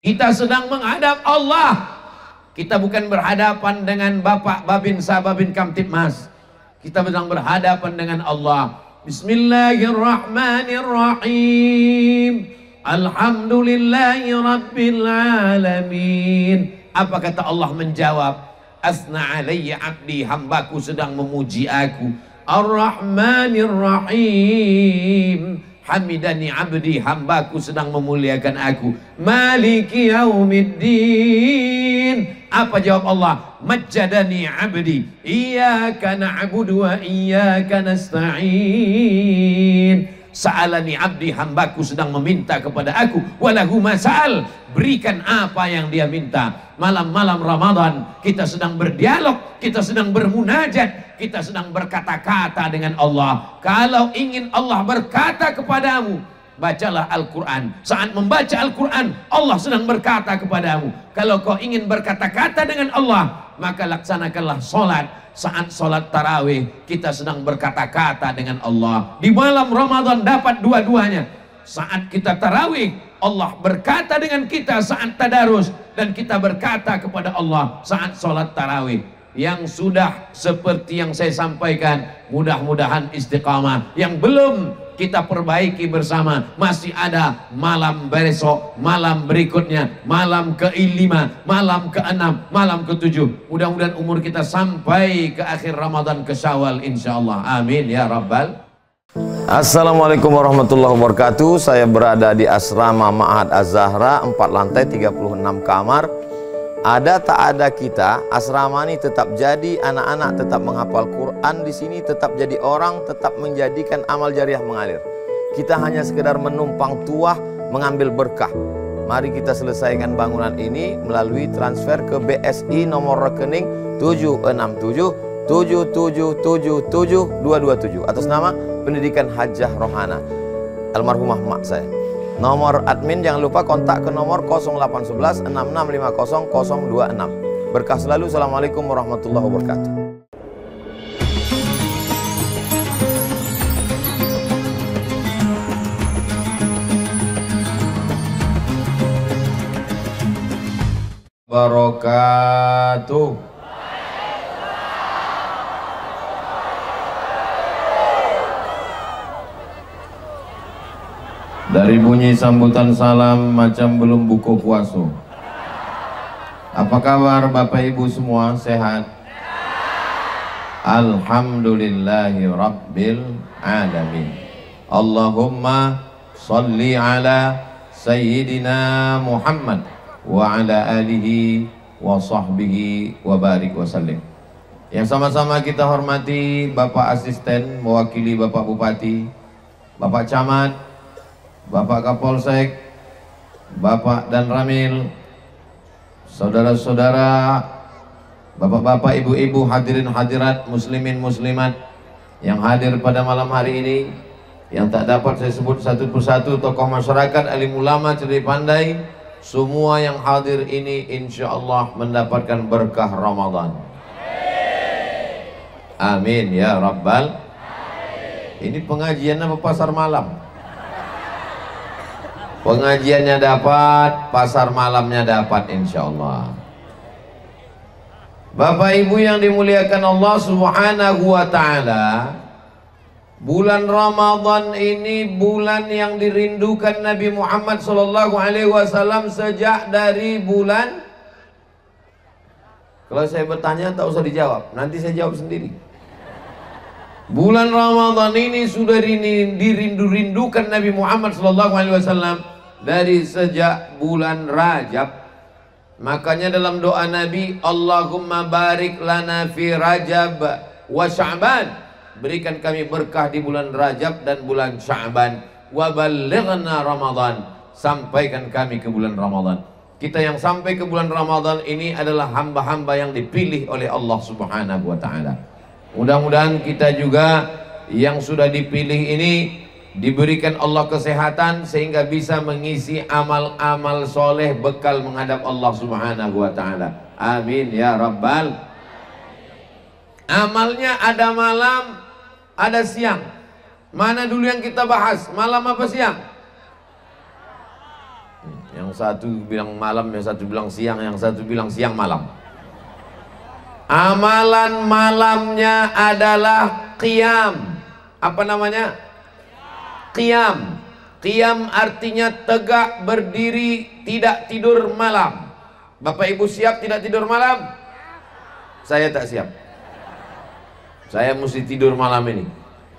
Kita sedang menghadap Allah. Kita bukan berhadapan dengan Bapak Babinsa Babin Kamtibmas. Kita sedang berhadapan dengan Allah. Bismillahirrahmanirrahim. Alhamdulillahi Rabbil Alamin. Apa kata Allah menjawab? Asna alayya abdi, hambaku sedang memuji aku. Ar-Rahmanir-Rahim. Hamidani abdi, hambaku sedang memuliakan aku. Maliki yaumiddin. Apa jawab Allah? Majjadani abdi, iyyaka na'budu wa iyyaka nasta'in. Sa'alani abdi, hambaku sedang meminta kepada aku. Walahu mas'al, berikan apa yang dia minta. Malam-malam Ramadan kita sedang berdialog, kita sedang bermunajat, kita sedang berkata-kata dengan Allah. Kalau ingin Allah berkata kepadamu, bacalah Al-Quran. Saat membaca Al-Quran, Allah sedang berkata kepadamu. Kalau kau ingin berkata-kata dengan Allah, maka laksanakanlah sholat. Saat sholat tarawih, kita sedang berkata-kata dengan Allah. Di malam Ramadan dapat dua-duanya. Saat kita tarawih, Allah berkata dengan kita saat tadarus, dan kita berkata kepada Allah saat sholat tarawih. Yang sudah seperti yang saya sampaikan, mudah-mudahan istiqamah. Yang belum, kita perbaiki bersama. Masih ada malam besok, malam berikutnya, malam ke-5, malam ke-6, malam ke-7. Mudah-mudahan umur kita sampai ke akhir Ramadan, ke Syawal insyaallah. Amin ya rabbal. Assalamualaikum warahmatullahi wabarakatuh. Saya berada di asrama Ma'had Az-Zahra, 4 lantai 36 kamar. Ada tak ada kita, asrama ini tetap jadi, anak-anak tetap menghafal Quran di sini, tetap jadi orang, tetap menjadikan amal jariah mengalir. Kita hanya sekedar menumpang tuah, mengambil berkah. Mari kita selesaikan bangunan ini melalui transfer ke BSI nomor rekening 76777772227 atas nama Pendidikan Hajah Rohana, almarhumah mak saya. Nomor admin jangan lupa kontak ke nomor 0811 6650 026. Berkah selalu. Assalamualaikum warahmatullahi wabarakatuh. Barakatuh. Dari bunyi sambutan salam macam belum buka puasa. Apa kabar Bapak Ibu semua? Sehat? Alhamdulillahi Rabbil Alamin. Allahumma salli ala Sayyidina Muhammad wa ala alihi wa sahbihi wa barik wa sallim. Yang sama-sama kita hormati Bapak Asisten mewakili Bapak Bupati, Bapak Camat, Bapak Kapolsek, Bapak dan Ramil, saudara-saudara, bapak-bapak, ibu-ibu, hadirin hadirat, muslimin muslimat yang hadir pada malam hari ini, yang tak dapat saya sebut satu persatu, tokoh masyarakat, alim ulama, cerdik pandai, semua yang hadir ini insya Allah mendapatkan berkah Ramadan. Amin ya rabbal. Ini pengajian apa pasar malam? Pengajiannya dapat, pasar malamnya dapat insya Allah. Bapak Ibu yang dimuliakan Allah Subhanahu wa ta'ala, bulan Ramadan ini bulan yang dirindukan Nabi Muhammad SAW sejak dari bulan. Kalau saya bertanya tak usah dijawab, nanti saya jawab sendiri. Bulan Ramadan ini sudah dirindu-rindukan Nabi Muhammad SAW dari sejak bulan Rajab. Makanya dalam doa Nabi, Allahumma barik lana fi Rajab wa Sya'ban, berikan kami berkah di bulan Rajab dan bulan Sya'ban, wa ballighna Ramadan, sampaikan kami ke bulan Ramadan. Kita yang sampai ke bulan Ramadan ini adalah hamba-hamba yang dipilih oleh Allah Subhanahu wa ta'ala. Mudah-mudahan kita juga yang sudah dipilih ini diberikan Allah kesehatan sehingga bisa mengisi amal-amal soleh bekal menghadap Allah Subhanahu wa ta'ala. Amin ya rabbal. Amalnya ada malam, ada siang. Mana dulu yang kita bahas? Malam apa siang? Yang Yang satu bilang malam, yang satu bilang siang, yang satu bilang siang malam. Amalan malamnya adalah qiyam. Apa namanya? Qiyam. Qiyam artinya tegak berdiri, tidak tidur malam. Bapak Ibu siap tidak tidur malam? Saya tak siap. Saya mesti tidur malam ini.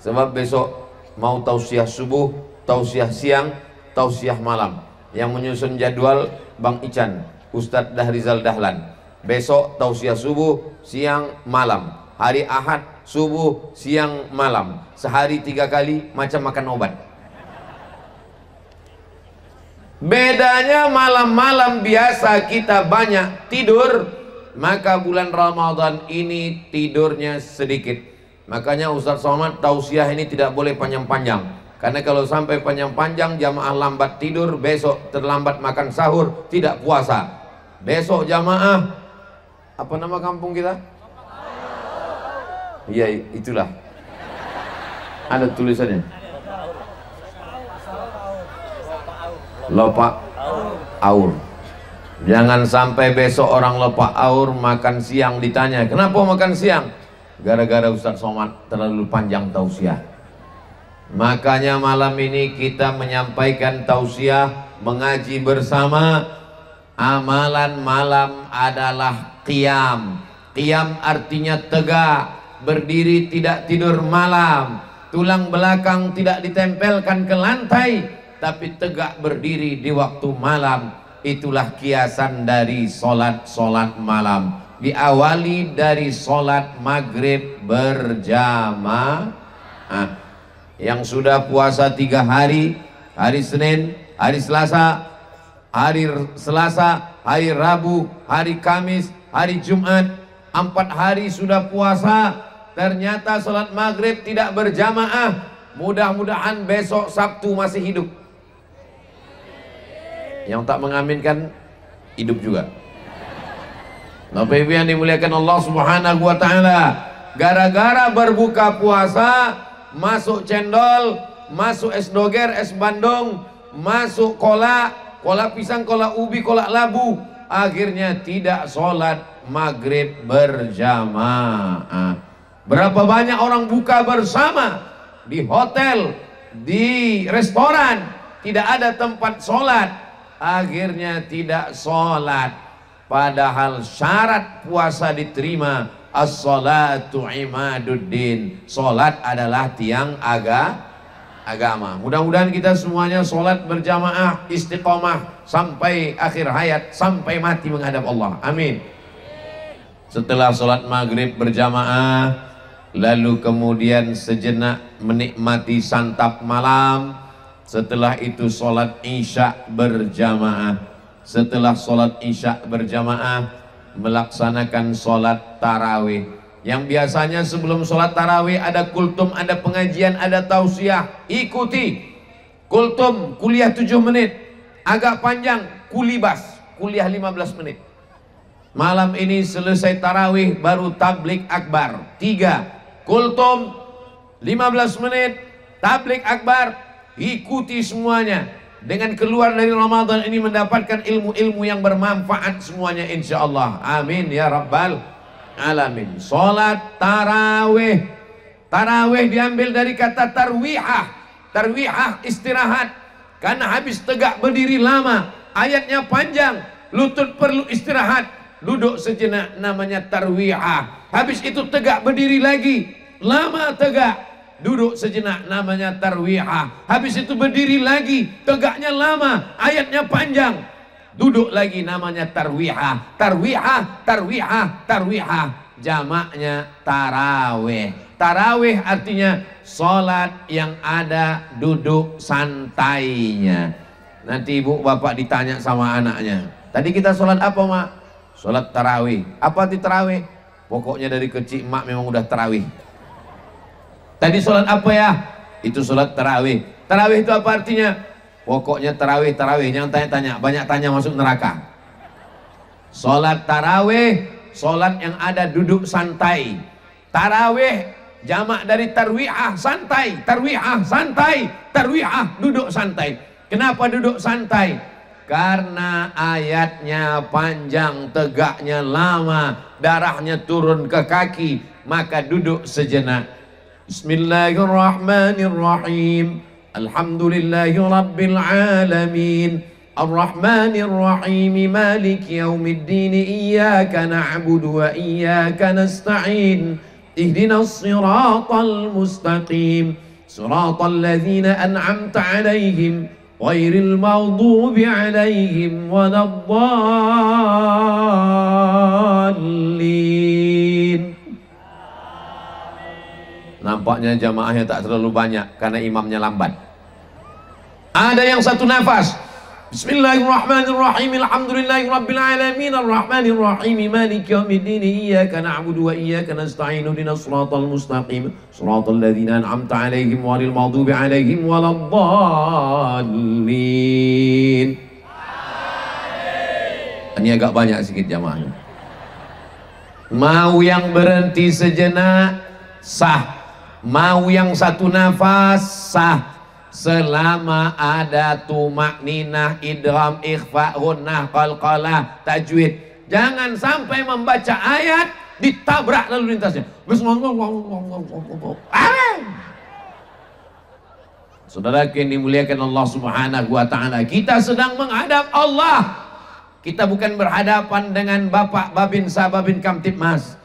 Sebab besok mau tausiah subuh, tausiah siang, tausiah malam. Yang menyusun jadwal Bang Ican, Ustadz Dahrizal Dahlan. Besok tausiah subuh, siang, malam. Hari Ahad, subuh, siang, malam. Sehari 3 kali, macam makan obat. Bedanya malam-malam biasa kita banyak tidur, maka bulan Ramadan ini tidurnya sedikit. Makanya Ustadz Somad tausiah ini tidak boleh panjang-panjang. Karena kalau sampai panjang-panjang jamaah lambat tidur, besok terlambat makan sahur, tidak puasa. Besok jamaah, apa nama kampung kita? Iya, itulah. Ada tulisannya. Lopak aur. Jangan sampai besok orang lopak aur makan siang ditanya, kenapa makan siang? Gara-gara Ustadz Somad terlalu panjang tausiah. Makanya malam ini kita menyampaikan tausiah, mengaji bersama. Amalan malam adalah qiyam. Qiyam artinya tegak, berdiri tidak tidur malam. Tulang belakang tidak ditempelkan ke lantai, tapi tegak berdiri di waktu malam. Itulah kiasan dari solat malam. Diawali dari solat maghrib berjamaah. Yang sudah puasa 3 hari, hari Senin, hari Selasa, hari Rabu, hari Kamis, hari Jumat, 4 hari sudah puasa, ternyata sholat maghrib tidak berjamaah. Mudah-mudahan besok Sabtu masih hidup. Yang tak mengaminkan hidup juga. Bapak Ibu yang dimuliakan Allah Subhanahu wa taala, gara-gara berbuka puasa masuk cendol, masuk es doger, es bandung, masuk kolak pisang, kolak ubi, kolak labu, akhirnya tidak sholat maghrib berjamaah. Berapa banyak orang buka bersama di hotel, di restoran, tidak ada tempat sholat, akhirnya tidak sholat. Padahal syarat puasa diterima, as-salatu imaduddin, sholat adalah tiang agama. Mudah-mudahan kita semuanya sholat berjamaah, istiqomah sampai akhir hayat, sampai mati menghadap Allah. Amin. Setelah sholat maghrib berjamaah, lalu kemudian sejenak menikmati santap malam. Setelah itu sholat isya berjamaah. Setelah sholat isya berjamaah, melaksanakan sholat tarawih. Yang biasanya sebelum sholat tarawih ada kultum, ada pengajian, ada tausiah. Ikuti kultum, kuliah 7 menit. Agak panjang, kulibas, kuliah 15 menit. Malam ini selesai tarawih, baru tablik akbar. 3 kultum 15 menit, tablik akbar. Ikuti semuanya. Dengan keluar dari Ramadan ini mendapatkan ilmu-ilmu yang bermanfaat semuanya insyaallah. Amin ya rabbal alamin. Salat tarawih. Tarawih diambil dari kata tarwihah. Tarwihah istirahat. Karena habis tegak berdiri lama, ayatnya panjang, lutut perlu istirahat, duduk sejenak, namanya tarwihah. Habis itu tegak berdiri lagi, lama tegak, duduk sejenak, namanya tarwihah. Habis itu berdiri lagi, tegaknya lama, ayatnya panjang, duduk lagi, namanya tarwihah. Tarwihah, tarwihah, tarwihah, jamaknya tarawih. Tarawih artinya sholat yang ada duduk santainya. Nanti ibu bapak ditanya sama anaknya, tadi kita sholat apa mak? Sholat tarawih. Apa itu tarawih? Pokoknya dari kecil mak memang udah tarawih. Tadi sholat apa ya? Itu sholat tarawih. Tarawih itu apa artinya? Pokoknya tarawih, tarawih. Jangan tanya-tanya, banyak tanya masuk neraka. Sholat tarawih, sholat yang ada duduk santai. Tarawih jamak dari tarwihah, santai. Tarwihah, santai. Tarwihah, duduk santai. Kenapa duduk santai? Karena ayatnya panjang, tegaknya lama, darahnya turun ke kaki, maka duduk sejenak. Bismillahirrahmanirrahim. Alhamdulillahi rabbil alamin. Ar-Rahmanir Rahim. Maliki yaumiddin. Iyyaka na'budu wa iyyaka nasta'in. Ihdinas siratal mustaqim. Siratal ladzina an'amta 'alaihim ghairil maghdubi 'alaihim waladdallin. Nampaknya jamaahnya tak terlalu banyak karena imamnya lambat. Ada yang satu nafas. Bismillahirrahmanirrahim. Alhamdulillahirabbil alamin. Arrahmanir rahim. Maliki yaumiddin. Iyyaka na'budu wa iyyaka nasta'in. Ihdinas siratal mustaqim. Siratal ladzina an'amta 'alaihim ghairil maghdubi 'alaihim waladdallin. Ini agak banyak sedikit jamaahnya. Mau yang berhenti sejenak sah, mau yang satu nafas sah, selama ada tumak ninah, idgham, ikhfa, gunnah, qalqalah, tajwid. Jangan sampai membaca ayat ditabrak lalu lintasnya. Saudara yang dimuliakan Allah Subhanahu wa taala, kita sedang menghadap Allah. Kita bukan berhadapan dengan Bapak Babin Sababin Kamtipmas.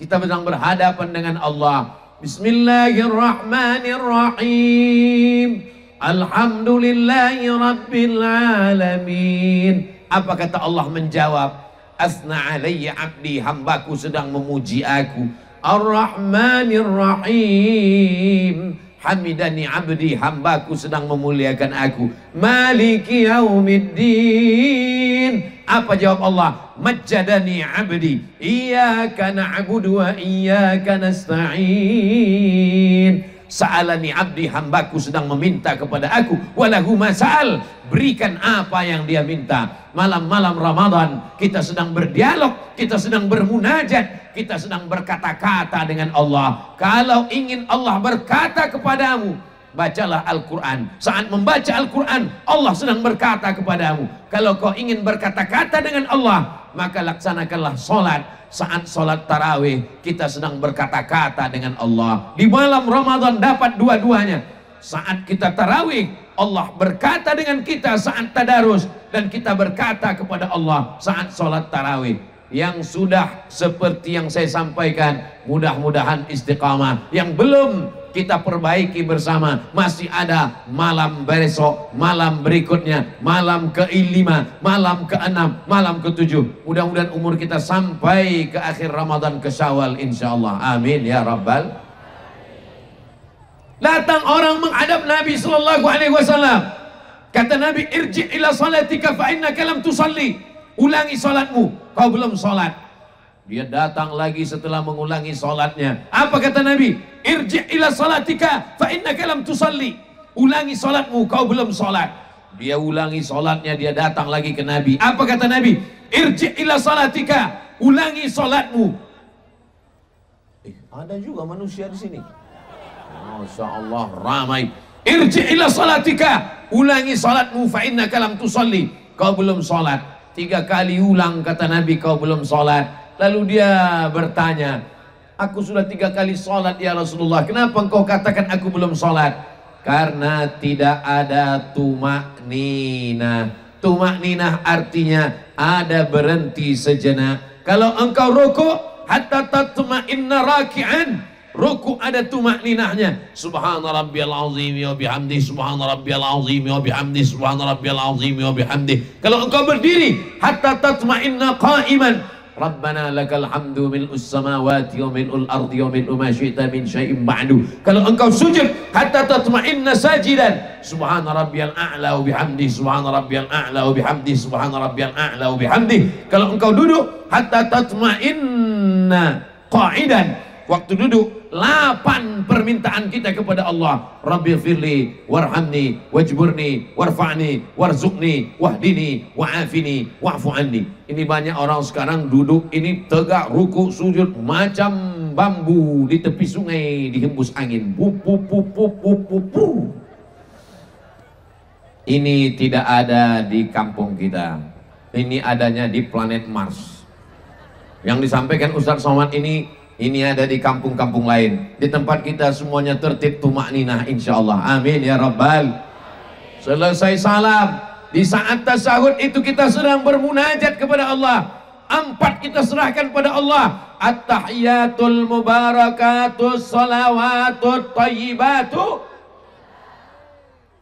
Kita sedang berhadapan dengan Allah. Bismillahirrahmanirrahim. Alhamdulillahi rabbil alamin. Apa kata Allah menjawab? Asna alayya abdi, hambaku sedang memuji aku. Ar-Rahmanir Rahim. Hamidani abdi, hambaku sedang memuliakan aku. Maliki yaumiddin. Apa jawab Allah? Majjadani abdi. Iyyaka na'budu wa iyyaka nasta'in. Sa'alani abdi, hambaku sedang meminta kepada aku. Walahu mas'al, berikan apa yang dia minta. Malam-malam Ramadan kita sedang berdialog, kita sedang bermunajat, kita sedang berkata-kata dengan Allah. Kalau ingin Allah berkata kepadamu, bacalah Al-Quran. Saat membaca Al-Quran, Allah sedang berkata kepadamu. Kalau kau ingin berkata-kata dengan Allah, maka laksanakanlah sholat. Saat sholat tarawih, kita sedang berkata-kata dengan Allah. Di malam Ramadan dapat dua-duanya. Saat kita tarawih, Allah berkata dengan kita saat tadarus, dan kita berkata kepada Allah saat sholat tarawih. Yang sudah seperti yang saya sampaikan, mudah-mudahan istiqamah. Yang belum, kita perbaiki bersama. Masih ada malam besok, malam berikutnya, malam ke-5, malam ke-6, malam ke-7. Mudah-mudahan umur kita sampai ke akhir Ramadan, ke Syawal insyaallah. Amin ya rabbal. Datang orang menghadap Nabi sallallahu alaihi wasallam. Kata Nabi, irji' ila salatika fa innaka lam tusalli. Ulangi salatmu, kau belum salat. Dia datang lagi setelah mengulangi salatnya. Apa kata Nabi? Irji' ila salatika fa innaka lam tusalli. Ulangi salatmu, kau belum salat. Dia ulangi salatnya, dia datang lagi ke Nabi. Apa kata Nabi? Irji' ila salatika. Ulangi salatmu. Ada juga manusia di sini. Masya Allah, ramai. Irji' ila salatika. Ulangi salatmu fa innaka lam tusalli. Kau belum salat. 3 kali ulang kata Nabi, kau belum salat. Lalu dia bertanya, aku sudah 3 kali sholat ya Rasulullah, kenapa engkau katakan aku belum sholat? Karena tidak ada tumak ninah. Tumak ninah artinya ada berhenti sejenak. Kalau engkau rukuk, hatta tatma'inna raki'an. Rukuk ada tumak ninahnya. Subhana rabbiyal azim wa bihamdi. Subhana rabbiyal azim wa bihamdi. Subhana rabbiyal azim wa bihamdi. Kalau engkau berdiri, hatta tatma'inna qa'iman. Rabbana lakal hamdu mil'us samawati wa mil'ul ardi wa mil'u ma syi'ta min syai'in ba'du. Kalau engkau sujud, hatta tatma'inna sajidan. Subhana rabbiyal a'la wa bihamdi. Subhana rabbiyal a'la wa bihamdi. Subhana rabbiyal a'la wa bihamdi. Kalau engkau duduk, hatta tatma'inna qa'idan. Waktu duduk, 8 permintaan kita kepada Allah. Rabbi firli warhamni wajburni warfa'ni warzuqni wahdini wa'afini wa'fu anni. Ini banyak orang sekarang duduk ini tegak, ruku, sujud macam bambu di tepi sungai dihembus angin. Ini tidak ada di kampung kita. Ini adanya di planet Mars. Yang disampaikan Ustaz Somad ini ada di kampung-kampung lain. Di tempat kita semuanya tertib tumakninah insyaallah. Amin ya rabbal. Selesai salam, di saat tasyahud itu kita sedang bermunajat kepada Allah. 4 kita serahkan pada Allah. At-tahiyatul mubarakatus salawatut thayyibatu.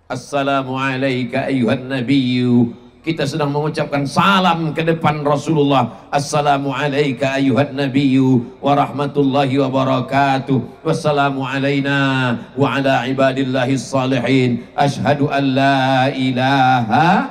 Assalamu alayka ayyuhan nabiyyu. Kita sedang mengucapkan salam ke depan Rasulullah. Assalamu alayka ayyuhan nabiyyu wa rahmatullahi wa barakatuh. Wassalamu alayna wa ala ibadillahis salihin. Ashhadu an la ilaha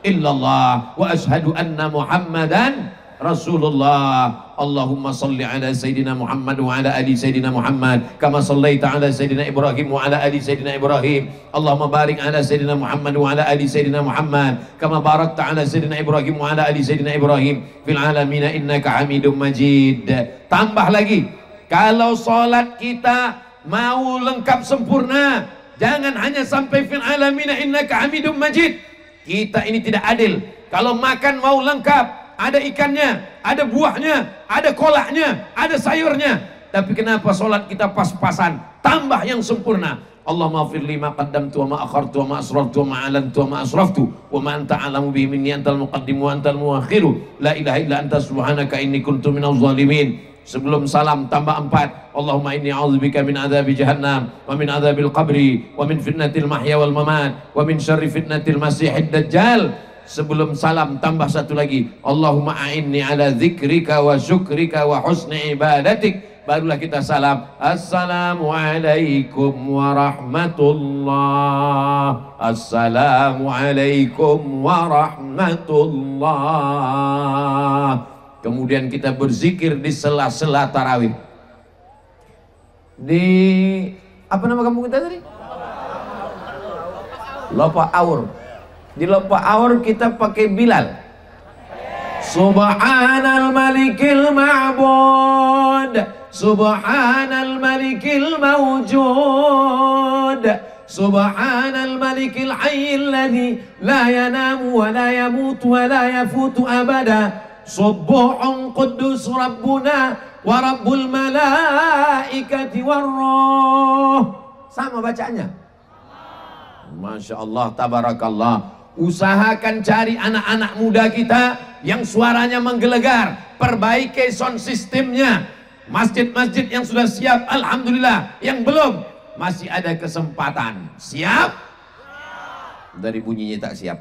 illallah wa ashhadu anna Muhammadan Rasulullah. Allahumma salli ala Sayyidina Muhammad wa ala ali Sayyidina Muhammad kama sallaita ala Sayyidina Ibrahim wa ala ali Sayyidina Ibrahim. Allahumma barik ala Sayyidina Muhammad wa ala ali Sayyidina Muhammad kama barakta ala Sayyidina Ibrahim wa ala ali Sayyidina Ibrahim fil alamin innaka Hamidum Majid. Tambah lagi, kalau salat kita mau lengkap sempurna, jangan hanya sampai fil alamin innaka Hamidum Majid. Kita ini tidak adil. Kalau makan mau lengkap, ada ikannya, ada buahnya, ada kolaknya, ada sayurnya. Tapi kenapa solat kita pas-pasan? Tambah yang sempurna. Allahumma ighfir li ma qaddamtu wa ma akhartu wa ma asrartu wa ma alantu wa ma asraftu wa ma anta a'lamu bihi minni antal muqaddim wa antal muakhiru. La ilaha illa anta subhanaka inni kuntu minaz zalimin. Sebelum salam tambah 4. Allahumma inni a'udzubika min adzabi jahannam wa min adzabil qabri wa min fitnatil mahya wal mamat wa min syarri fitnatil masiihid dajjal. Sebelum salam tambah 1 lagi. Allahumma a'inni ala dzikrika wa syukrika wa husni ibadatik. Barulah kita salam. Assalamualaikum warahmatullah. Assalamualaikum warahmatullah. Kemudian kita berzikir di sela-sela tarawih. Di apa nama kampung kita tadi? Lopa Aur. Di Lopa Aur kita pakai Bilal. Subhanal malikil ma'bud, subhanal malikil mawjud, subhanal malikil hayyil ladzi la yanamu wa la yamutu wa la yafutu abada. Subuhun quddus rabbuna wa rabbul malaikati warruh. Sama bacanya. Masya Allah, tabarakallah. Usahakan cari anak-anak muda kita yang suaranya menggelegar. Perbaiki sound systemnya. Masjid-masjid yang sudah siap, alhamdulillah. Yang belum, masih ada kesempatan. Siap? Dari bunyinya tak siap.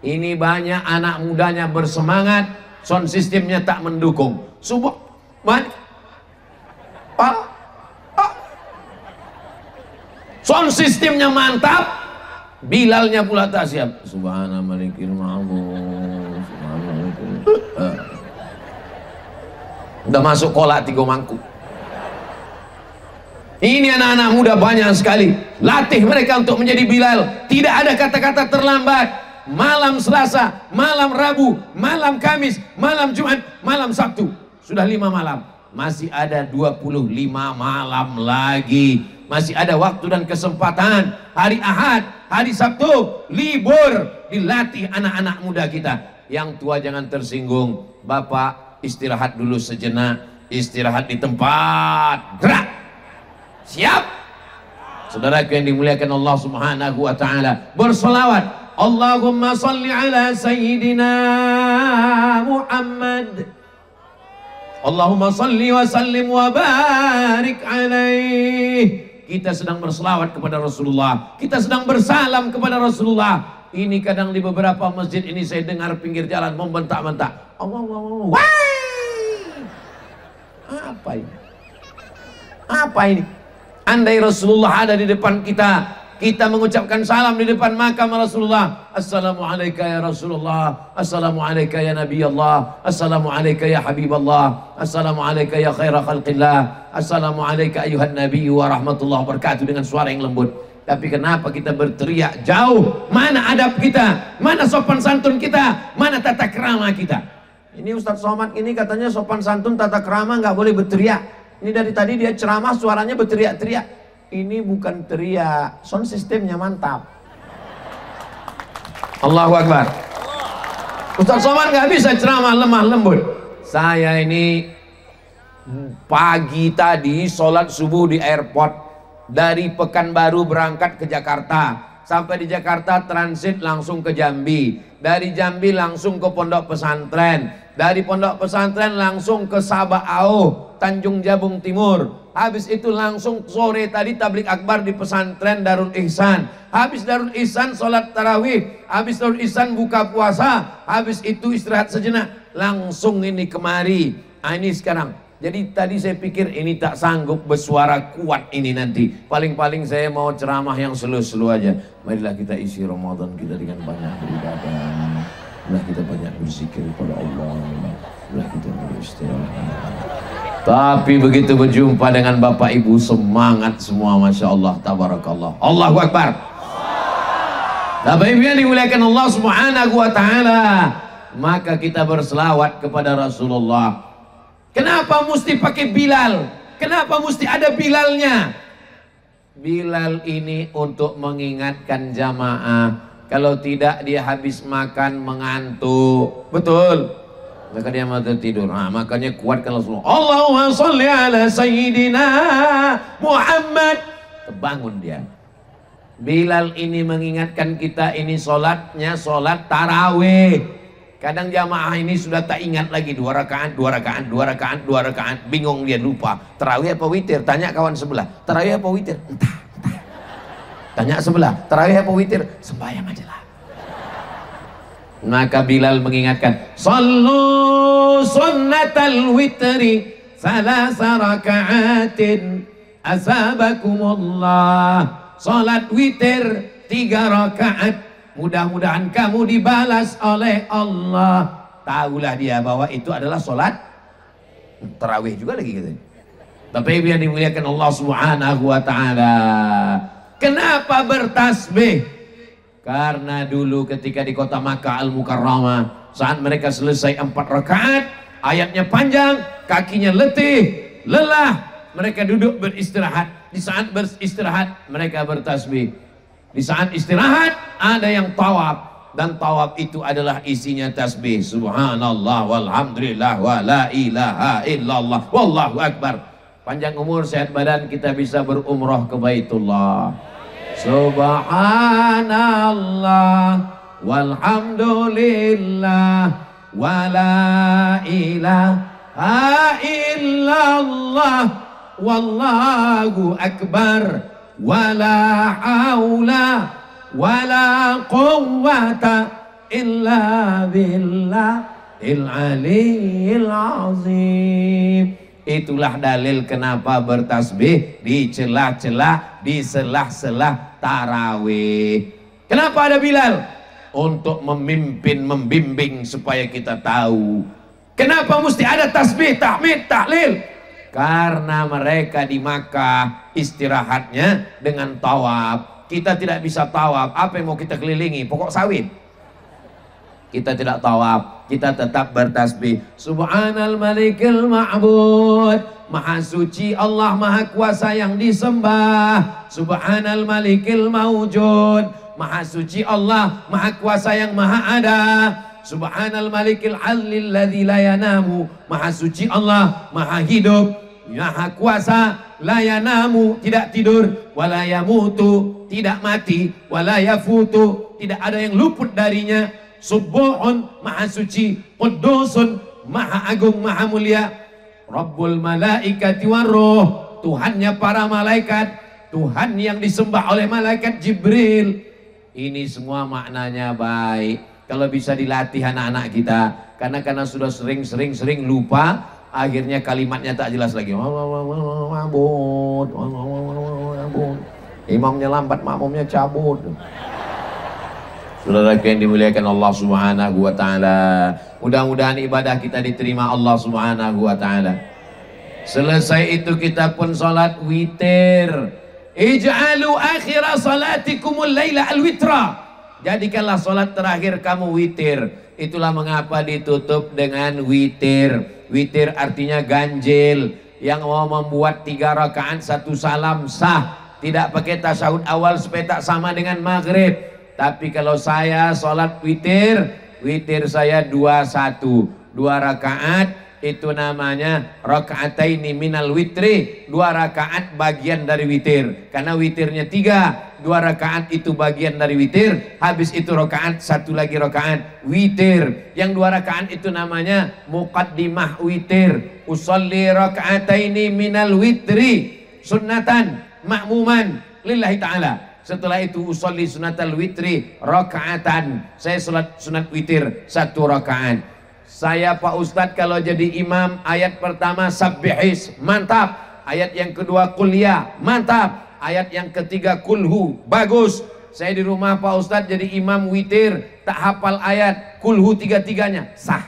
Ini banyak anak mudanya bersemangat, sound systemnya tak mendukung. Sound systemnya mantap, Bilalnya pula tak siap. Subhana malikil ma'bud. Udah masuk kolak 3 mangkuk. Ini anak-anak muda banyak sekali. Latih mereka untuk menjadi Bilal. Tidak ada kata-kata terlambat. Malam Selasa, malam Rabu, malam Kamis, malam Jumat, malam Sabtu. Sudah 5 malam. Masih ada 25 malam lagi. Masih ada waktu dan kesempatan. Hari Ahad, hari Sabtu, libur. Dilatih anak-anak muda kita. Yang tua jangan tersinggung. Bapak istirahat dulu sejenak. Istirahat di tempat. Gerak. Siap? Saudaraku yang dimuliakan Allah Subhanahu wa ta'ala, bersolawat. Allahumma salli ala Sayyidina Muhammad. Allahumma salli wa sallim wa barik alaih. Kita sedang berselawat kepada Rasulullah. Kita sedang bersalam kepada Rasulullah. Ini kadang di beberapa masjid ini saya dengar pinggir jalan membentak-bentak. Allah. Apa ini? Apa ini? Andai Rasulullah ada di depan kita, kita mengucapkan salam di depan makam Rasulullah. Assalamualaikum ya Rasulullah. Assalamualaikum ya Nabi Allah. Assalamualaikum ya Habib Allah. Assalamualaikum ya khaira khalqillah. Assalamualaikum ayuhan Nabi wa rahmatullahi wabarakatuh, dengan suara yang lembut. Tapi kenapa kita berteriak jauh? Mana adab kita? Mana sopan santun kita? Mana tata krama kita? Ini Ustadz Somad ini katanya sopan santun tata krama nggak boleh berteriak. Ini dari tadi dia ceramah suaranya berteriak-teriak. Ini bukan teriak, sound sistemnya mantap. Allahu Akbar. Ustaz Somad nggak bisa ceramah lemah lembut. Saya ini pagi tadi sholat subuh di airport. Dari Pekanbaru berangkat ke Jakarta. Sampai di Jakarta transit langsung ke Jambi. Dari Jambi langsung ke pondok pesantren. Dari pondok pesantren langsung ke Sabah Auh, Tanjung Jabung Timur. Habis itu langsung sore tadi tablik akbar di pesantren Darul Ihsan. Habis Darul Ihsan sholat tarawih. Habis Darul Ihsan buka puasa. Habis itu istirahat sejenak. Langsung ini kemari. Nah, ini sekarang. Jadi tadi saya pikir ini tak sanggup bersuara kuat ini nanti. Paling-paling saya mau ceramah yang slow-slow aja. Marilah kita isi Ramadan kita dengan banyak beribadah. Marilah kita banyak berzikir kepada Allah. Marilah kita beristirahat. Tapi begitu berjumpa dengan Bapak Ibu semangat semua, Masya Allah, Tabarakallah. Allahu Akbar. Bapak Ibu yang dimuliakan Allah Subhanahu wa Ta'ala, maka kita berselawat kepada Rasulullah. Kenapa mesti pakai Bilal? Kenapa mesti ada Bilalnya? Bilal ini untuk mengingatkan jamaah. Kalau tidak dia habis makan mengantuk. Betul? Maka dia mau tidur. Nah, makanya kuatkan Rasulullah. Allahumma sholli ala Sayyidina Muhammad. Terbangun dia. Bilal ini mengingatkan kita, ini sholatnya sholat tarawih. Kadang jamaah ini sudah tak ingat lagi 2 rakaat, 2 rakaat, 2 rakaat, 2 rakaat. Bingung dia, lupa. Tarawih apa witir? Tanya kawan sebelah. Tarawih apa witir? Entah. Tanya sebelah. Tarawih apa witir? Sembahyang aja lah. Maka Bilal mengingatkan, sallu sunnatal witri salasa raka'atin asabakumullah. Salat witir 3 rakaat, mudah-mudahan kamu dibalas oleh Allah. Tahulah dia bahwa itu adalah salat tarawih juga lagi katanya. Bapak Ibu yang dimuliakan Allah Subhanahu wa Ta'ala, kenapa bertasbih? Karena dulu ketika di kota Makkah Al-Mukarramah, saat mereka selesai 4 rakaat, ayatnya panjang, kakinya letih, lelah, mereka duduk beristirahat. Di saat beristirahat mereka bertasbih. Di saat istirahat ada yang tawaf, dan tawaf itu adalah isinya tasbih. Subhanallah walhamdulillah wa la ilaha illallah wallahu akbar. Panjang umur sehat badan kita bisa berumrah ke Baitullah. Subhanallah walhamdulillah wa la ilaha illallah wallahu akbar wa la haula wa la quwwata illa billahil aliyyil azim. Itulah dalil kenapa bertasbih di celah-celah, di selah-selah tarawih. Kenapa ada Bilal? Untuk memimpin, membimbing supaya kita tahu. Kenapa mesti ada tasbih, tahmid, tahlil? Karena mereka di Makkah istirahatnya dengan tawaf. Kita tidak bisa tawaf. Apa yang mau kita kelilingi? Pokok sawit. Kita tidak tawaf, kita tetap bertasbih. Subhanal malikil ma'bud, maha suci Allah, maha kuasa yang disembah. Subhanal malikil mawjud, maha suci Allah, maha kuasa yang maha ada. Subhanal malikil alil ladzi la yanamu, maha suci Allah, maha hidup, maha kuasa, la yanamu, tidak tidur, wala yamutu, tidak mati, wala yafutu, tidak ada yang luput darinya. Subuhun, maha suci, Qudusun, maha agung, maha mulia. Rabbul malaikati warruh, Tuhannya para malaikat, Tuhan yang disembah oleh malaikat Jibril. Ini semua maknanya baik. Kalau bisa dilatih anak-anak kita, karena sudah sering lupa, akhirnya kalimatnya tak jelas lagi. Imamnya lambat, makmumnya cabut. Saudara yang dimuliakan Allah Subhanahu wa Ta'ala, mudah-mudahan ibadah kita diterima Allah Subhanahu wa Ta'ala. Selesai itu kita pun salat witir. Ij'alu akhira salatikumul laila al-witra. Jadikanlah salat terakhir kamu witir. Itulah mengapa ditutup dengan witir. Witir artinya ganjil. Yang mau membuat 3 rakaat 1 salam sah. Tidak pakai tasyahud awal supaya tak sama dengan maghrib. Tapi kalau saya sholat witir, witir saya 21, 2 rakaat itu namanya rakaataini minal witri, 2 rakaat bagian dari witir. Karena witirnya 3, 2 rakaat itu bagian dari witir. Habis itu rakaat, 1 lagi rakaat witir. Yang 2 rakaat itu namanya muqaddimah witir. Usolli rakaataini minal witri sunnatan ma'muman lillahi ta'ala. Setelah itu usolli sunatal witri rakaatan. Saya sholat sunat witir 1 rakaat. Saya Pak Ustadz kalau jadi imam, ayat pertama sabbihis, mantap. Ayat yang kedua kuliah, mantap. Ayat yang ketiga kulhu, bagus. Saya di rumah Pak Ustadz jadi imam witir, tak hafal ayat kulhu 3-3-nya, sah.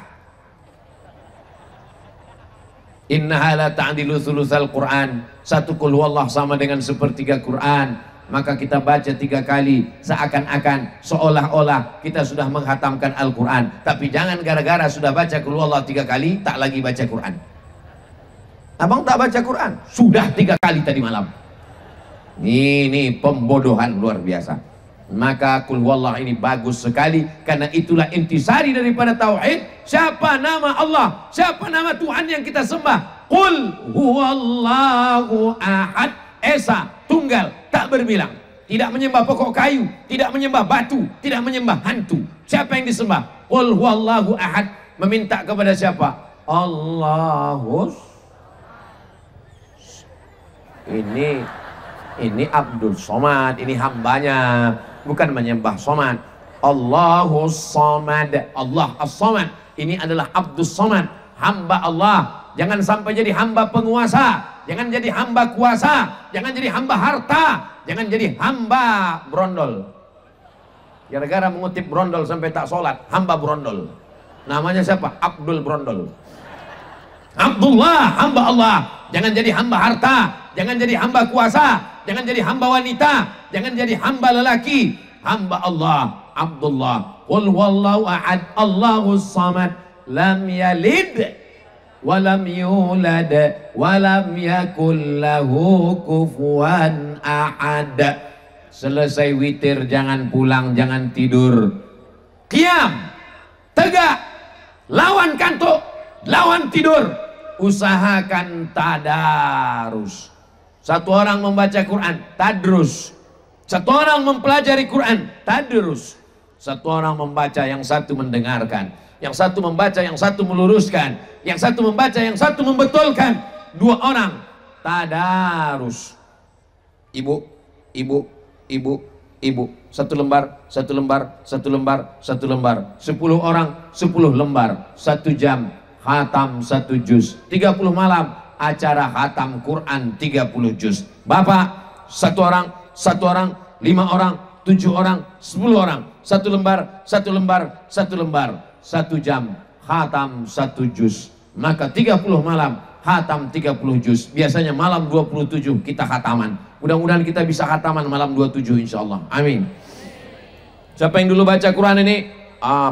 Innaha la ta'dilu thulutsal Quran. 1 kulhu Allah sama dengan 1/3 Quran. Maka kita baca 3 kali, seakan-akan seolah-olah kita sudah menghatamkan Al-Quran. Tapi jangan gara-gara sudah baca Qul Huwallahu 3 kali tak lagi baca Quran. Abang tak baca Quran, sudah 3 kali tadi malam. Ini pembodohan luar biasa. Maka Qul Huwallahu ini bagus sekali, karena itulah intisari daripada tauhid. Siapa nama Allah, siapa nama Tuhan yang kita sembah? Qul Huwallahu Ahad, Esa, tunggal, tak berbilang. Tidak menyembah pokok kayu, tidak menyembah batu, tidak menyembah hantu. Siapa yang disembah? Qul Huwallahu Ahad. Meminta kepada siapa? Allahus. Ini Abdul Somad, ini hambanya, bukan menyembah Somad. Allahus Somad, Allah As-Somad. Ini adalah Abdul Somad, hamba Allah. Jangan sampai jadi hamba penguasa, jangan jadi hamba kuasa, jangan jadi hamba harta, jangan jadi hamba brondol. Gara-gara mengutip brondol sampai tak sholat, hamba brondol. Namanya siapa? Abdul Brondol. Abdullah, hamba Allah. Jangan jadi hamba harta, jangan jadi hamba kuasa, jangan jadi hamba wanita, jangan jadi hamba lelaki. Hamba Allah, Abdullah. Qul huwallahu ahad, Allahus samad, lam yalid walam yulad walam yakul lahu kufuwan ahad. Selesai witir jangan pulang, jangan tidur. Qiyam, tegak, lawan kantuk, lawan tidur. Usahakan tadarus. 1 orang membaca Quran, tadrus. 1 orang mempelajari Quran, tadrus. 1 orang membaca, yang 1 mendengarkan. Yang 1 membaca, yang 1 meluruskan. Yang 1 membaca, yang 1 membetulkan. 2 orang tadarus. Ibu, 1 lembar, 1 lembar, 1 lembar, 1 lembar. 10 orang, 10 lembar. 1 jam, khatam 1 juz. 30 malam, acara khatam Quran 30 juz. Bapak, 1 orang, 1 orang, 5 orang, 7 orang, 10 orang. 1 lembar, 1 lembar, 1 lembar. 1 jam, khatam 1 juz. Maka 30 malam, khatam 30 juz. Biasanya malam 27 kita khataman. Mudah-mudahan kita bisa khataman malam 27 insyaAllah. Amin. Siapa yang dulu baca Quran ini?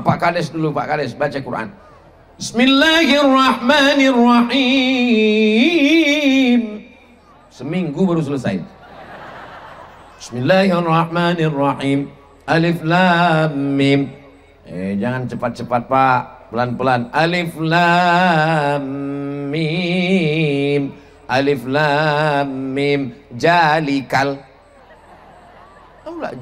Pak Kades dulu, Pak Kades baca Quran. Bismillahirrahmanirrahim. Seminggu baru selesai. Bismillahirrahmanirrahim. Alif lam mim. Jangan cepat-cepat Pak, pelan-pelan. Alif lam mim. Alif lam mim. Jalikal.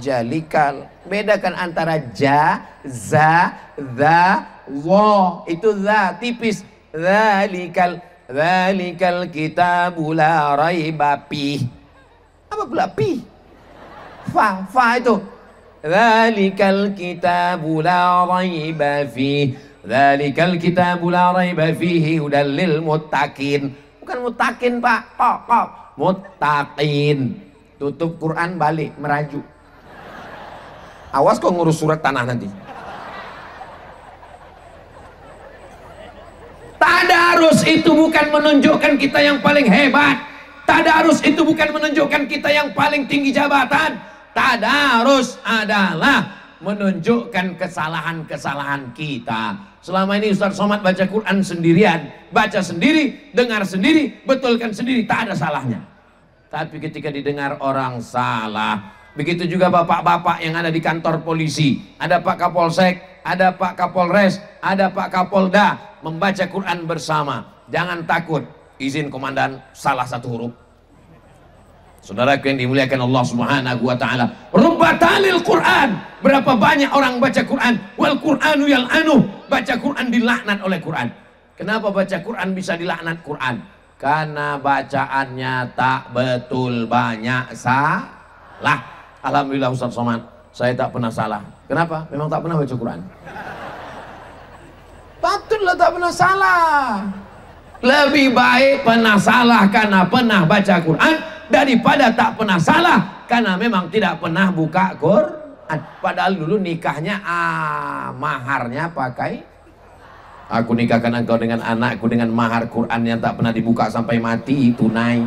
Jalikal. Bedakan antara ja, za, za, wa. Itu za tipis. Zalikal. Zalikal kitabu la raiba fi. Apa pula fi? Fa, fa itu. Zalikal kitabu la raiba fi. Zalikal kitabu la raiba fihi hudal lil muttaqin. Bukan muttaqin Pak, kok. Muttaqin. Tutup Quran, balik merajuk. Awas kok ngurus surat tanah nanti. Tadarus itu bukan menunjukkan kita yang paling hebat. Tadarus itu bukan menunjukkan kita yang paling tinggi jabatan. Tadarus adalah menunjukkan kesalahan-kesalahan kita. Selama ini Ustaz Somad baca Quran sendirian, baca sendiri, dengar sendiri, betulkan sendiri, tak ada salahnya. Tapi ketika didengar orang salah, Begitu juga bapak-bapak yang ada di kantor polisi, ada Pak Kapolsek, ada Pak Kapolres, ada Pak Kapolda, membaca Quran bersama. Jangan takut, izin komandan salah satu huruf. Saudara yang dimuliakan Allah Subhanahu wa taala, rubbatalil Quran. Berapa banyak orang baca Quran, wal Quranu yal'anuh. Baca Quran dilaknat oleh Quran. Kenapa baca Quran bisa dilaknat Quran? Karena bacaannya tak betul, banyak salah. Alhamdulillah Ustaz Somad, saya tak pernah salah. Kenapa? Memang tak pernah baca Quran. Patutlah tak pernah salah. Lebih baik pernah salah karena pernah baca Quran daripada tak pernah salah karena memang tidak pernah buka Quran. Padahal dulu nikahnya maharnya pakai, aku nikahkan engkau dengan anakku dengan mahar Quran yang tak pernah dibuka sampai mati, tunai.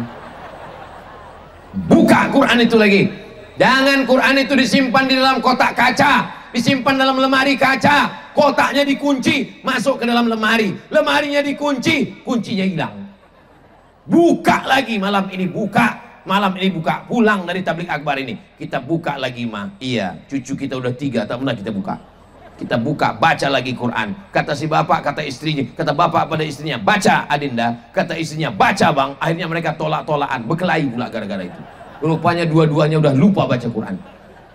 Buka Quran itu lagi. Jangan Quran itu disimpan di dalam kotak kaca, disimpan dalam lemari kaca, kotaknya dikunci, masuk ke dalam lemari, lemarinya dikunci, kuncinya hilang. Buka lagi malam ini, malam ini buka, pulang dari tabligh akbar ini, kita buka lagi mah. Iya, cucu kita udah 3, tak pernah kita buka. Kita buka, baca lagi Quran. Kata si bapak, kata istrinya, kata bapak pada istrinya, baca Adinda, kata istrinya, baca bang. Akhirnya mereka tolak-tolakan, berkelahi pula gara-gara itu. Rupanya dua-duanya udah lupa baca Quran.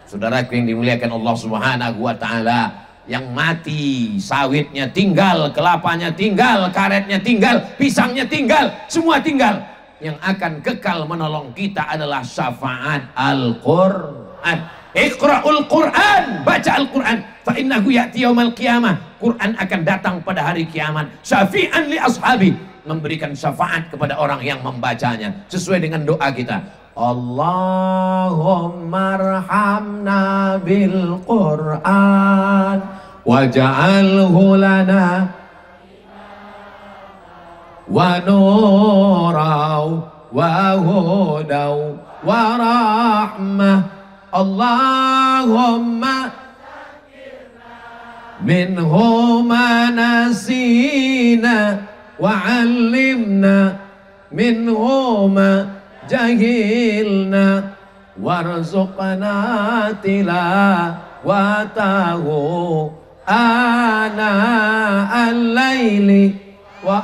Saudaraku yang dimuliakan Allah Subhanahu wa taala, yang mati sawitnya tinggal, kelapanya tinggal, karetnya tinggal, pisangnya tinggal, semua tinggal. Yang akan kekal menolong kita adalah syafaat Al-Quran. Iqra'ul Quran, baca Al-Quran, fa innahu ya'ti yaumal qiyamah. Quran akan datang pada hari kiamat, syafi'an li ashabi, memberikan syafaat kepada orang yang membacanya sesuai dengan doa kita. Allahumma arhamna bil Quran waj'alhu lana wa nurau wa hudau wa rahmah. Allahumma minhu ma nasina wa 'allimna minhu ma jahilna warzuqna tilawatahu ana al-laili wa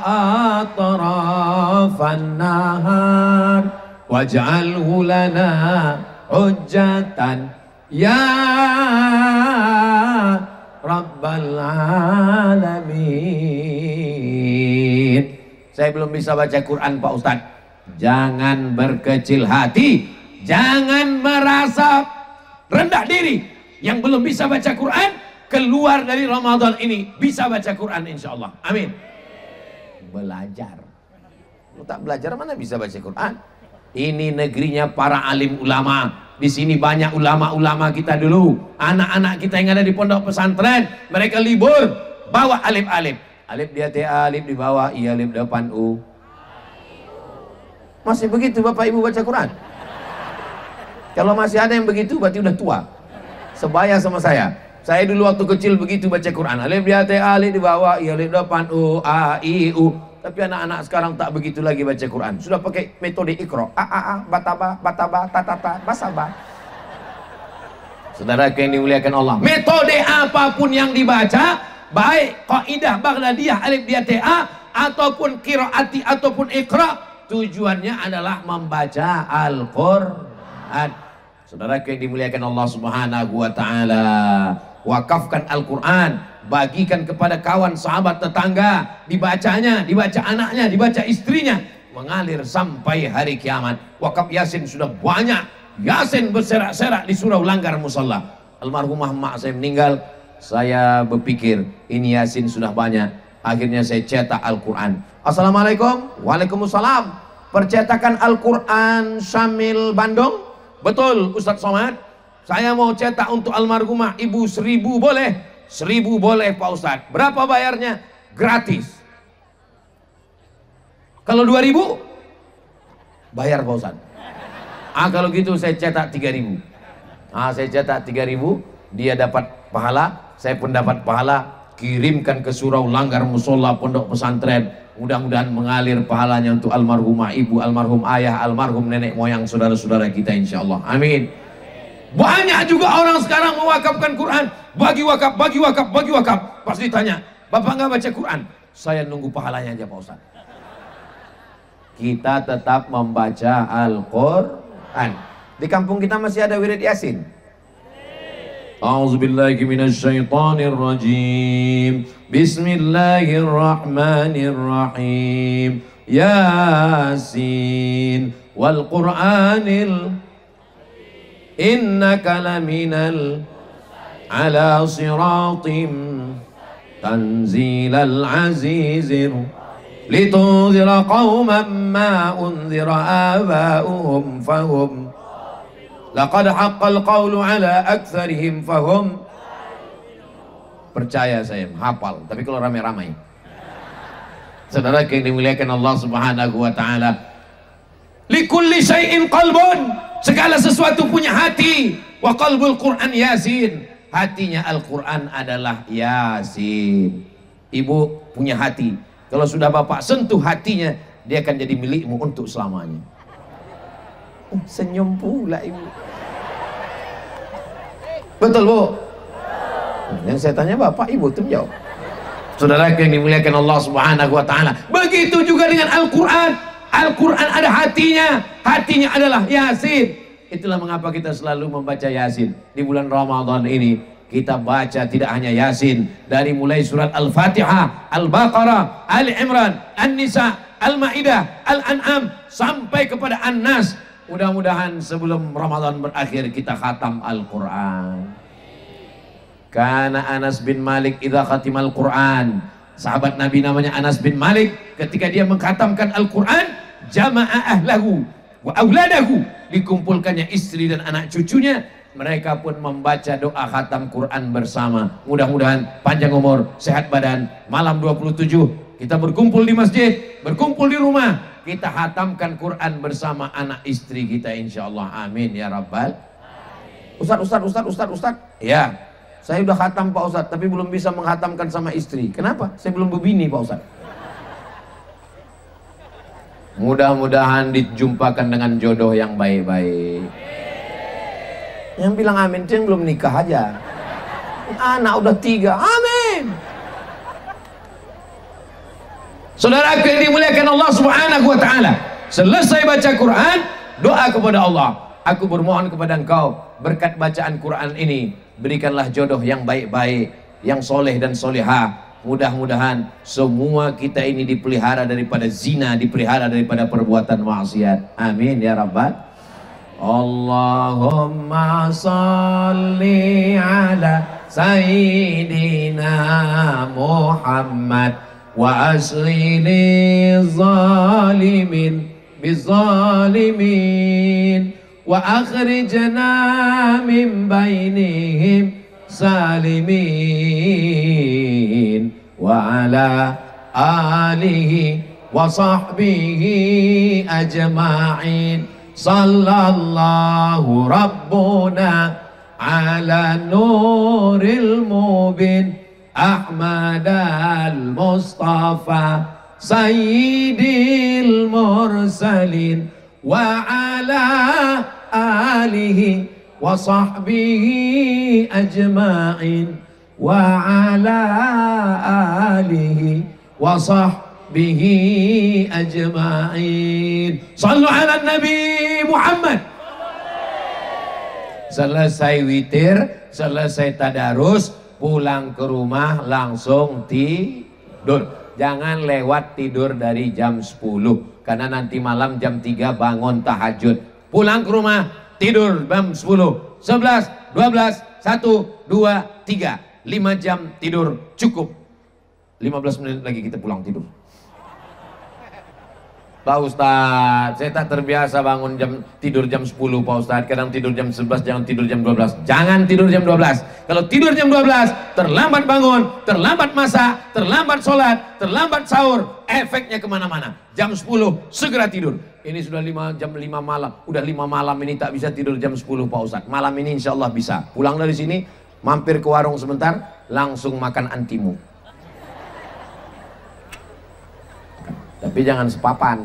atrafan nahar waj'alhu lana hujjatan ya rabbal alamin. Saya belum bisa baca Quran Pak Ustadz. Jangan berkecil hati, jangan merasa rendah diri. Yang belum bisa baca Quran, keluar dari Ramadan ini bisa baca Quran insya Allah. Amin. Belajar. Lu tak belajar mana bisa baca Quran? Ini negerinya para alim ulama. Di sini banyak ulama-ulama kita dulu. Anak-anak kita yang ada di pondok pesantren, mereka libur bawa alif-alif. Alif di atas alif di bawah, i alif depan u. Masih begitu Bapak Ibu baca Quran? Kalau masih ada yang begitu berarti udah tua. Sebaya sama saya. Saya dulu waktu kecil begitu baca Quran. Alif di atas alif di bawah, i alif depan u, a i u. Tapi anak-anak sekarang tak begitu lagi baca Quran. Sudah pakai metode Iqra. Bataba, tatata, basaba. Saudara yang dimuliakan Allah, metode apapun yang dibaca, baik kaidah Baghdadiyah alif di atas a ataupun qiraati ataupun Iqra, tujuannya adalah membaca Al-Quran. Saudara yang dimuliakan Allah Subhanahu wa taala, wakafkan Al-Quran, bagikan kepada kawan, sahabat, tetangga, dibacanya, dibaca anaknya, dibaca istrinya, mengalir sampai hari kiamat. Wakaf Yasin sudah banyak, Yasin berserak-serak di surau Langgar Musalla. Almarhumah mak saya meninggal, saya berpikir ini Yasin sudah banyak, akhirnya saya cetak Al-Quran. Assalamualaikum. Waalaikumsalam. Percetakan Al-Quran Syamil Bandung. Betul Ustadz Somad, saya mau cetak untuk almarhumah ibu 1000 boleh? 1000 boleh Pak Ustadz. Berapa bayarnya? Gratis. Kalau 2000 bayar Pak Ustadz. Kalau gitu saya cetak 3000. Saya cetak 3000, dia dapat pahala, saya pun dapat pahala. Kirimkan ke surau Langgar Musola Pondok Pesantren, mudah-mudahan mengalir pahalanya untuk almarhumah ibu, almarhum ayah, almarhum nenek moyang saudara-saudara kita insya Allah. Amin. Banyak juga orang sekarang mewakafkan Quran, bagi wakaf, bagi wakaf, bagi wakaf. Pas ditanya, Bapak nggak baca Quran? Saya nunggu pahalanya aja Pak Ustaz. Kita tetap membaca Al-Quran. Di kampung kita masih ada wirid Yasin. A'udzubillahi minasyaitonir rajim. Bismillahirrahmanirrahim. Yasin wal Qur'anil innaka laminal ala siratim tanzilal azizir litunzira qauman ma unzira aba'uhum fahum laqad haqqal qawlu ala aktsarihim fahum. Percaya saya, hafal, tapi kalau ramai-ramai. Saudara yang dimuliakan Allah Subhanahu wa taala, likulli syai'in qalbun, segala sesuatu punya hati. Wa qalbul Quran Yasin, hatinya Al-Quran adalah Yasin. Ibu punya hati, kalau sudah Bapak sentuh hatinya, dia akan jadi milikmu untuk selamanya. Senyum pula ibu. Betul Bu? Yang saya tanya Bapak, ibu itu menjawab. Saudara yang dimuliakan Allah Subhanahu wa taala, begitu juga dengan Al-Quran. Al-Quran ada hatinya, hatinya adalah Yasin. Itulah mengapa kita selalu membaca Yasin. Di bulan Ramadan ini kita baca tidak hanya Yasin, dari mulai surat Al-Fatihah, Al-Baqarah, Ali Imran, An-Nisa, Al-Maidah, Al-An'am sampai kepada An-Nas. Mudah-mudahan sebelum Ramadan berakhir kita khatam Al-Quran. Karena Anas bin Malik idza khatimal Quran, sahabat Nabi namanya Anas bin Malik, ketika dia mengkhatamkan Al-Quran, jama'a ahlahu wa auladahu, dikumpulkannya istri dan anak cucunya, mereka pun membaca doa khatam Quran bersama. Mudah-mudahan panjang umur, sehat badan. Malam 27 kita berkumpul di masjid, berkumpul di rumah, kita khatamkan Quran bersama anak istri kita insyaallah. Amin ya rabbal. Ustaz. Ya, saya udah khatam Pak Ustadz, tapi belum bisa menghatamkan sama istri. Kenapa? Saya belum berbini Pak Ustadz. Mudah-mudahan dijumpakan dengan jodoh yang baik-baik. Yang bilang amin itu yang belum nikah aja. Anak udah 3, amin. Saudara yang dimuliakan Allah Subhanahu wa taala, selesai baca Quran, doa kepada Allah. Aku bermohon kepada Engkau, berkat bacaan Quran ini, berikanlah jodoh yang baik-baik, yang soleh dan solehah. Mudah-mudahan semua kita ini dipelihara daripada zina, dipelihara daripada perbuatan maksiat. Amin ya rabbal. Allahumma salli ala sayyidina Muhammad wa asghini zalimin bizalimin wa akhrijna min bainihim salimin wa ala alihi wa sahbihi ajma'in. Sallallahu rabbuna ala nuril mubin Ahmad al-Mustafa sayyidil mursalin wa ala alihi wa sahbihi ajma'in wa ala alihi wa sahbihi ajma'in. Sallu ala Nabi Muhammad. Selesai witir, selesai tadarus, pulang ke rumah langsung tidur. Jangan lewat tidur dari jam 10, karena nanti malam jam 3 bangun tahajud. Pulang ke rumah, tidur jam 10, 11, 12, 1, 2, 3, 5 jam tidur cukup. 15 menit lagi kita pulang tidur. Pak Ustadz, saya tak terbiasa tidur jam 10 Pak Ustadz. Kadang tidur jam 11, jangan tidur jam 12. Jangan tidur jam 12. Kalau tidur jam 12, terlambat bangun, terlambat masak, terlambat sholat, terlambat sahur. Efeknya kemana-mana. Jam 10, segera tidur. Ini sudah jam 5 malam. Udah 5 malam ini tak bisa tidur jam 10 Pak Ustadz. Malam ini insya Allah bisa. Pulang dari sini, mampir ke warung sebentar, langsung makan antimu. Tapi jangan sepapan.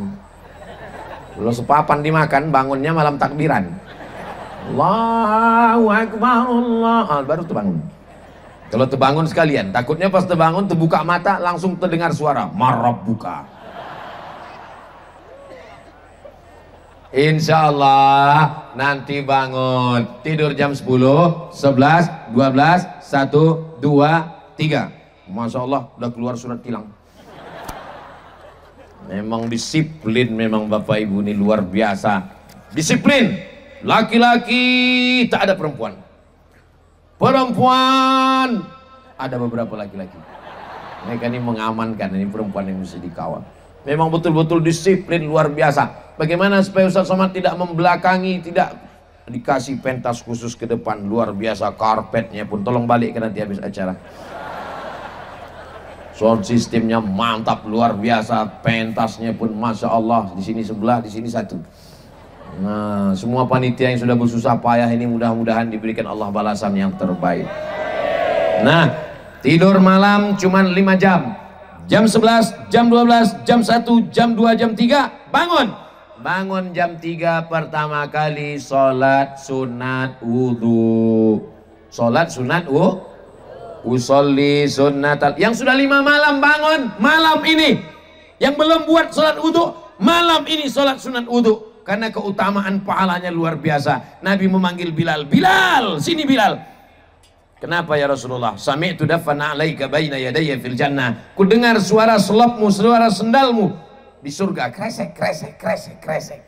Kalau sepapan dimakan, bangunnya malam takbiran. Allahu Akbar, Allah. Baru terbangun. Kalau terbangun sekalian, takutnya pas terbangun terbuka mata langsung terdengar suara marab buka. Insya Allah nanti bangun, tidur jam 10, 11, 12, 1, 2, 3. Masya Allah udah keluar surat tilang. Memang disiplin, memang Bapak Ibu ini luar biasa. Disiplin, laki-laki tak ada perempuan. Perempuan ada beberapa laki-laki. Mereka ini mengamankan, ini perempuan yang mesti dikawal. Memang betul-betul disiplin luar biasa. Bagaimana supaya Ustaz Somad tidak membelakangi, tidak dikasih pentas khusus ke depan, luar biasa. Karpetnya pun tolong balik ke nanti habis acara. Sound sistemnya mantap luar biasa, pentasnya pun masya Allah, di sini sebelah, di sini satu. Nah, semua panitia yang sudah bersusah payah ini mudah-mudahan diberikan Allah balasan yang terbaik. Nah, tidur malam cuma 5 jam. Jam 11, jam 12, jam 1, jam 2, jam 3, bangun. Bangun jam 3 pertama kali sholat sunat wudhu. Sholat sunat wudhu. Usolli sunnatal. Yang sudah 5 malam bangun malam ini. Yang belum buat sholat wudhu malam ini sholat sunat wudhu. Karena keutamaan pahalanya luar biasa. Nabi memanggil Bilal, Bilal, sini Bilal. Kenapa ya Rasulullah? Sami'tu dafana alaika baina yadayya fil jannah. Ku dengar suara selopmu, suara sendalmu di surga. Kresek, kresek, kresek, kresek.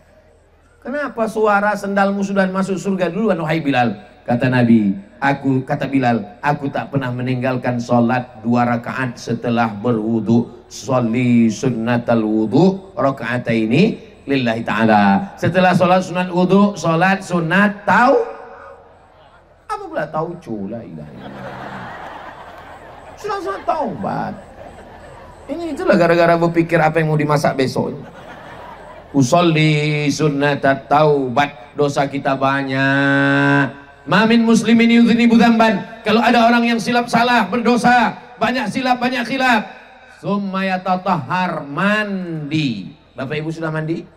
Kenapa suara sendalmu sudah masuk surga duluan, wahai Bilal? Kata Nabi, kata Bilal, aku tak pernah meninggalkan sholat 2 rakaat setelah berwudu. Sholli sunnatal wudu rakaataini lillahi ta'ala. Setelah sholat sunat wudu, sholat sunat apa pula taucu, la ilaha illallah. Sunat taubat. Ini itulah gara-gara berpikir apa yang mau dimasak besok. Usolli sunnatat taubat. Dosa kita banyak. Mamin muslimin yudhinibu dzamban. Kalau ada orang yang silap salah, berdosa, banyak silap, banyak khilaf, summa yatatahhar, mandi. Bapak Ibu sudah mandi?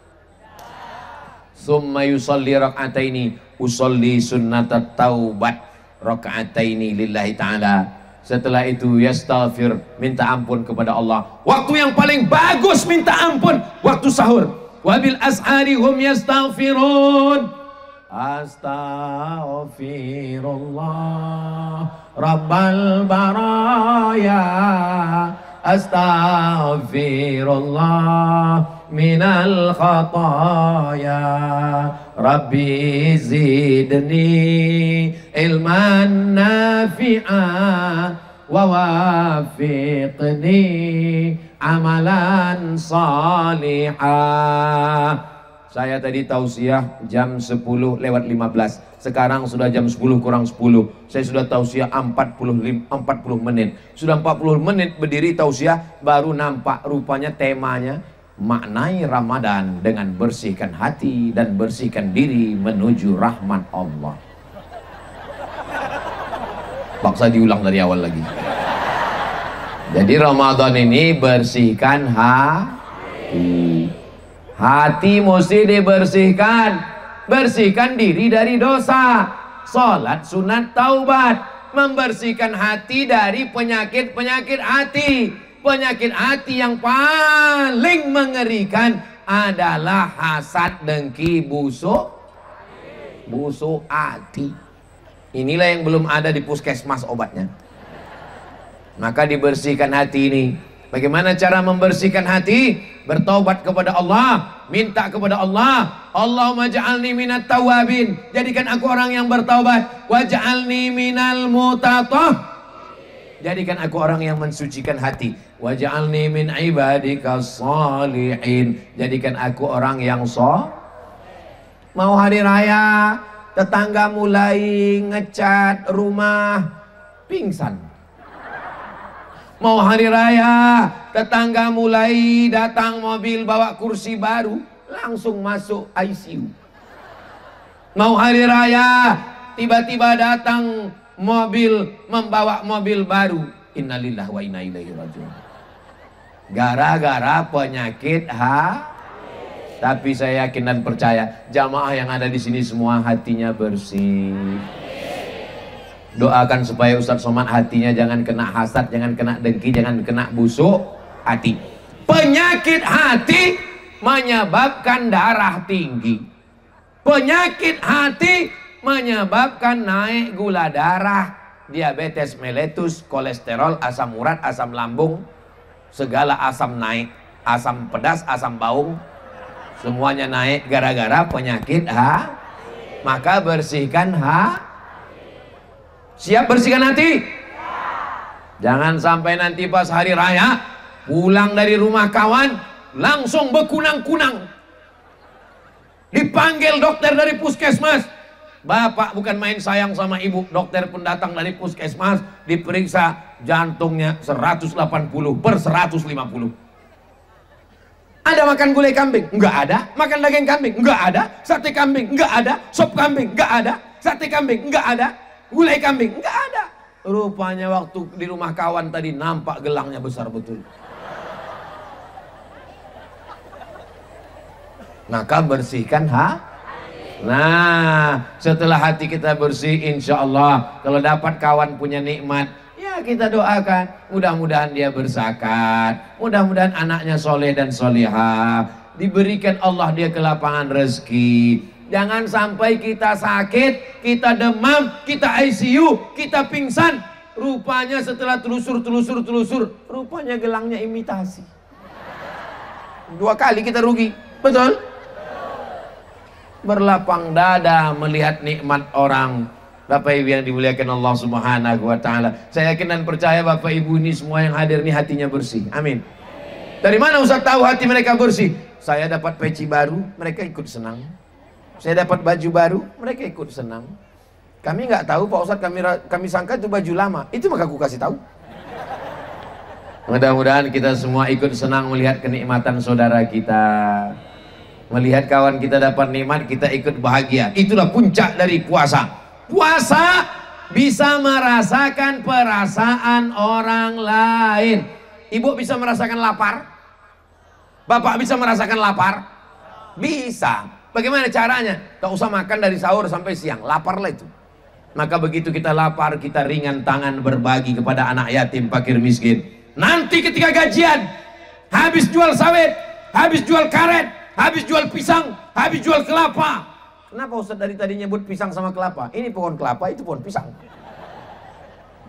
Summa yusalli rak'ataini, usolli sunnatat taubat rak'ataini lillahi ta'ala. Setelah itu yastaghfir, minta ampun kepada Allah. Waktu yang paling bagus minta ampun waktu sahur. Wabil ashari hum yastaghfirun. Astaghfirullah Rabbal baraya, astaghfirullah minal khataya, Rabbi zidni ilman nafi'a wa wafiqni amalan salihah. Saya tadi tausiah jam 10 lewat 15. Sekarang sudah jam 10 kurang 10. Saya sudah tausiah 40 menit. Sudah 40 menit berdiri tausiah, baru nampak rupanya temanya maknai Ramadan dengan bersihkan hati dan bersihkan diri menuju rahmat Allah. Paksa diulang dari awal lagi. Jadi Ramadan ini bersihkan hati. Hati mesti dibersihkan. Bersihkan diri dari dosa. Salat sunat taubat. Membersihkan hati dari penyakit-penyakit hati. Penyakit hati yang paling mengerikan adalah hasad, dengki, busuk hati. Inilah yang belum ada di puskesmas obatnya. Maka dibersihkan hati ini. Bagaimana cara membersihkan hati? Bertaubat kepada Allah, minta kepada Allah. Allahumma ja'alni minat tawabin, jadikan aku orang yang bertaubat. Waj'alni minal mutatah, jadikan aku orang yang mensucikan hati. Waj'alni min ibadikas salihin, jadikan aku orang yang Mau hari raya, tetangga mulai ngecat rumah, pingsan. Mau hari raya, tetangga mulai datang mobil bawa kursi baru, langsung masuk ICU. Mau hari raya, tiba-tiba datang mobil membawa mobil baru, innalillahi wa inna ilaihi raji'un. Gara-gara penyakit Tapi saya yakin dan percaya jamaah yang ada di sini semua hatinya bersih. Doakan supaya Ustadz Somad hatinya jangan kena hasad, jangan kena dengki, jangan kena busuk hati. Penyakit hati menyebabkan darah tinggi. Penyakit hati menyebabkan naik gula darah, diabetes mellitus, kolesterol, asam urat, asam lambung, segala asam naik, asam pedas, asam baung, semuanya naik gara-gara penyakit Maka bersihkan Siap bersihkan hati? Jangan sampai nanti pas hari raya pulang dari rumah kawan langsung bekunang-kunang. Dipanggil dokter dari puskesmas. Bapak bukan main sayang sama ibu. Dokter pun datang dari puskesmas, diperiksa jantungnya 180 per 150. Ada makan gulai kambing? Enggak ada. Makan daging kambing? Enggak ada. Sate kambing? Enggak ada. Sop kambing? Enggak ada. Sate kambing? Enggak ada. Gulai kambing? Enggak ada. Rupanya waktu di rumah kawan tadi nampak gelangnya besar betul. Maka bersihkan Nah, setelah hati kita bersih, insya Allah kalau dapat kawan punya nikmat, ya kita doakan mudah-mudahan dia berzakat, mudah-mudahan anaknya soleh dan solihah, diberikan Allah dia kelapangan rezeki. Jangan sampai kita sakit, kita demam, kita ICU, kita pingsan, rupanya setelah telusur, rupanya gelangnya imitasi. 2 kali kita rugi, betul? Berlapang dada melihat nikmat orang. Bapak Ibu yang dimuliakan Allah Subhanahu wa taala. Saya yakin dan percaya Bapak Ibu ini semua yang hadir ini hatinya bersih. Amin. Dari mana Ustaz tahu hati mereka bersih? Saya dapat peci baru, mereka ikut senang. Saya dapat baju baru, mereka ikut senang. Kami nggak tahu Pak Ustaz, kami sangka itu baju lama. Itu maka aku kasih tahu. Mudah-mudahan kita semua ikut senang melihat kenikmatan saudara kita. Melihat kawan kita dapat nikmat, kita ikut bahagia. Itulah puncak dari puasa. Puasa bisa merasakan perasaan orang lain. Ibu bisa merasakan lapar? Bapak bisa merasakan lapar? Bisa. Bagaimana caranya? Gak usah makan dari sahur sampai siang, laparlah itu. Maka begitu kita lapar, kita ringan tangan berbagi kepada anak yatim, fakir miskin. Nanti ketika gajian, habis jual sawit, habis jual karet, habis jual pisang, habis jual kelapa. Kenapa Ustaz dari tadi nyebut pisang sama kelapa? Ini pohon kelapa, itu pohon pisang.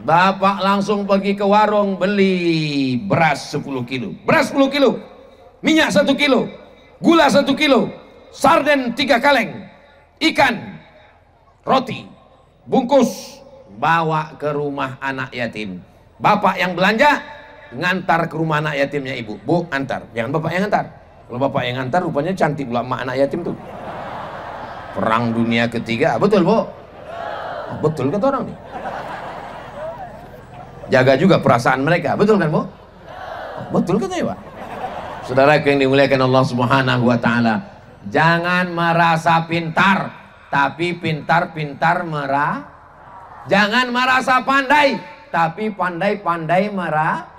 Bapak langsung pergi ke warung beli beras 10 kilo. Beras 10 kilo, minyak 1 kilo, gula 1 kilo, sarden 3 kaleng, ikan, roti, bungkus, bawa ke rumah anak yatim. Bapak yang belanja, ngantar ke rumah anak yatimnya ibu. Bu, antar, jangan bapak yang antar. Kalau bapak yang antar rupanya cantik pula emak anak yatim tuh. Perang dunia ketiga, betul bu? Betul kata orang nih. Jaga juga perasaan mereka, betul kan bu? Betul katanya pak. Saudara yang dimuliakan Allah Subhanahu wa taala, jangan merasa pintar, tapi pintar-pintar merah. Jangan merasa pandai, tapi pandai-pandai merah.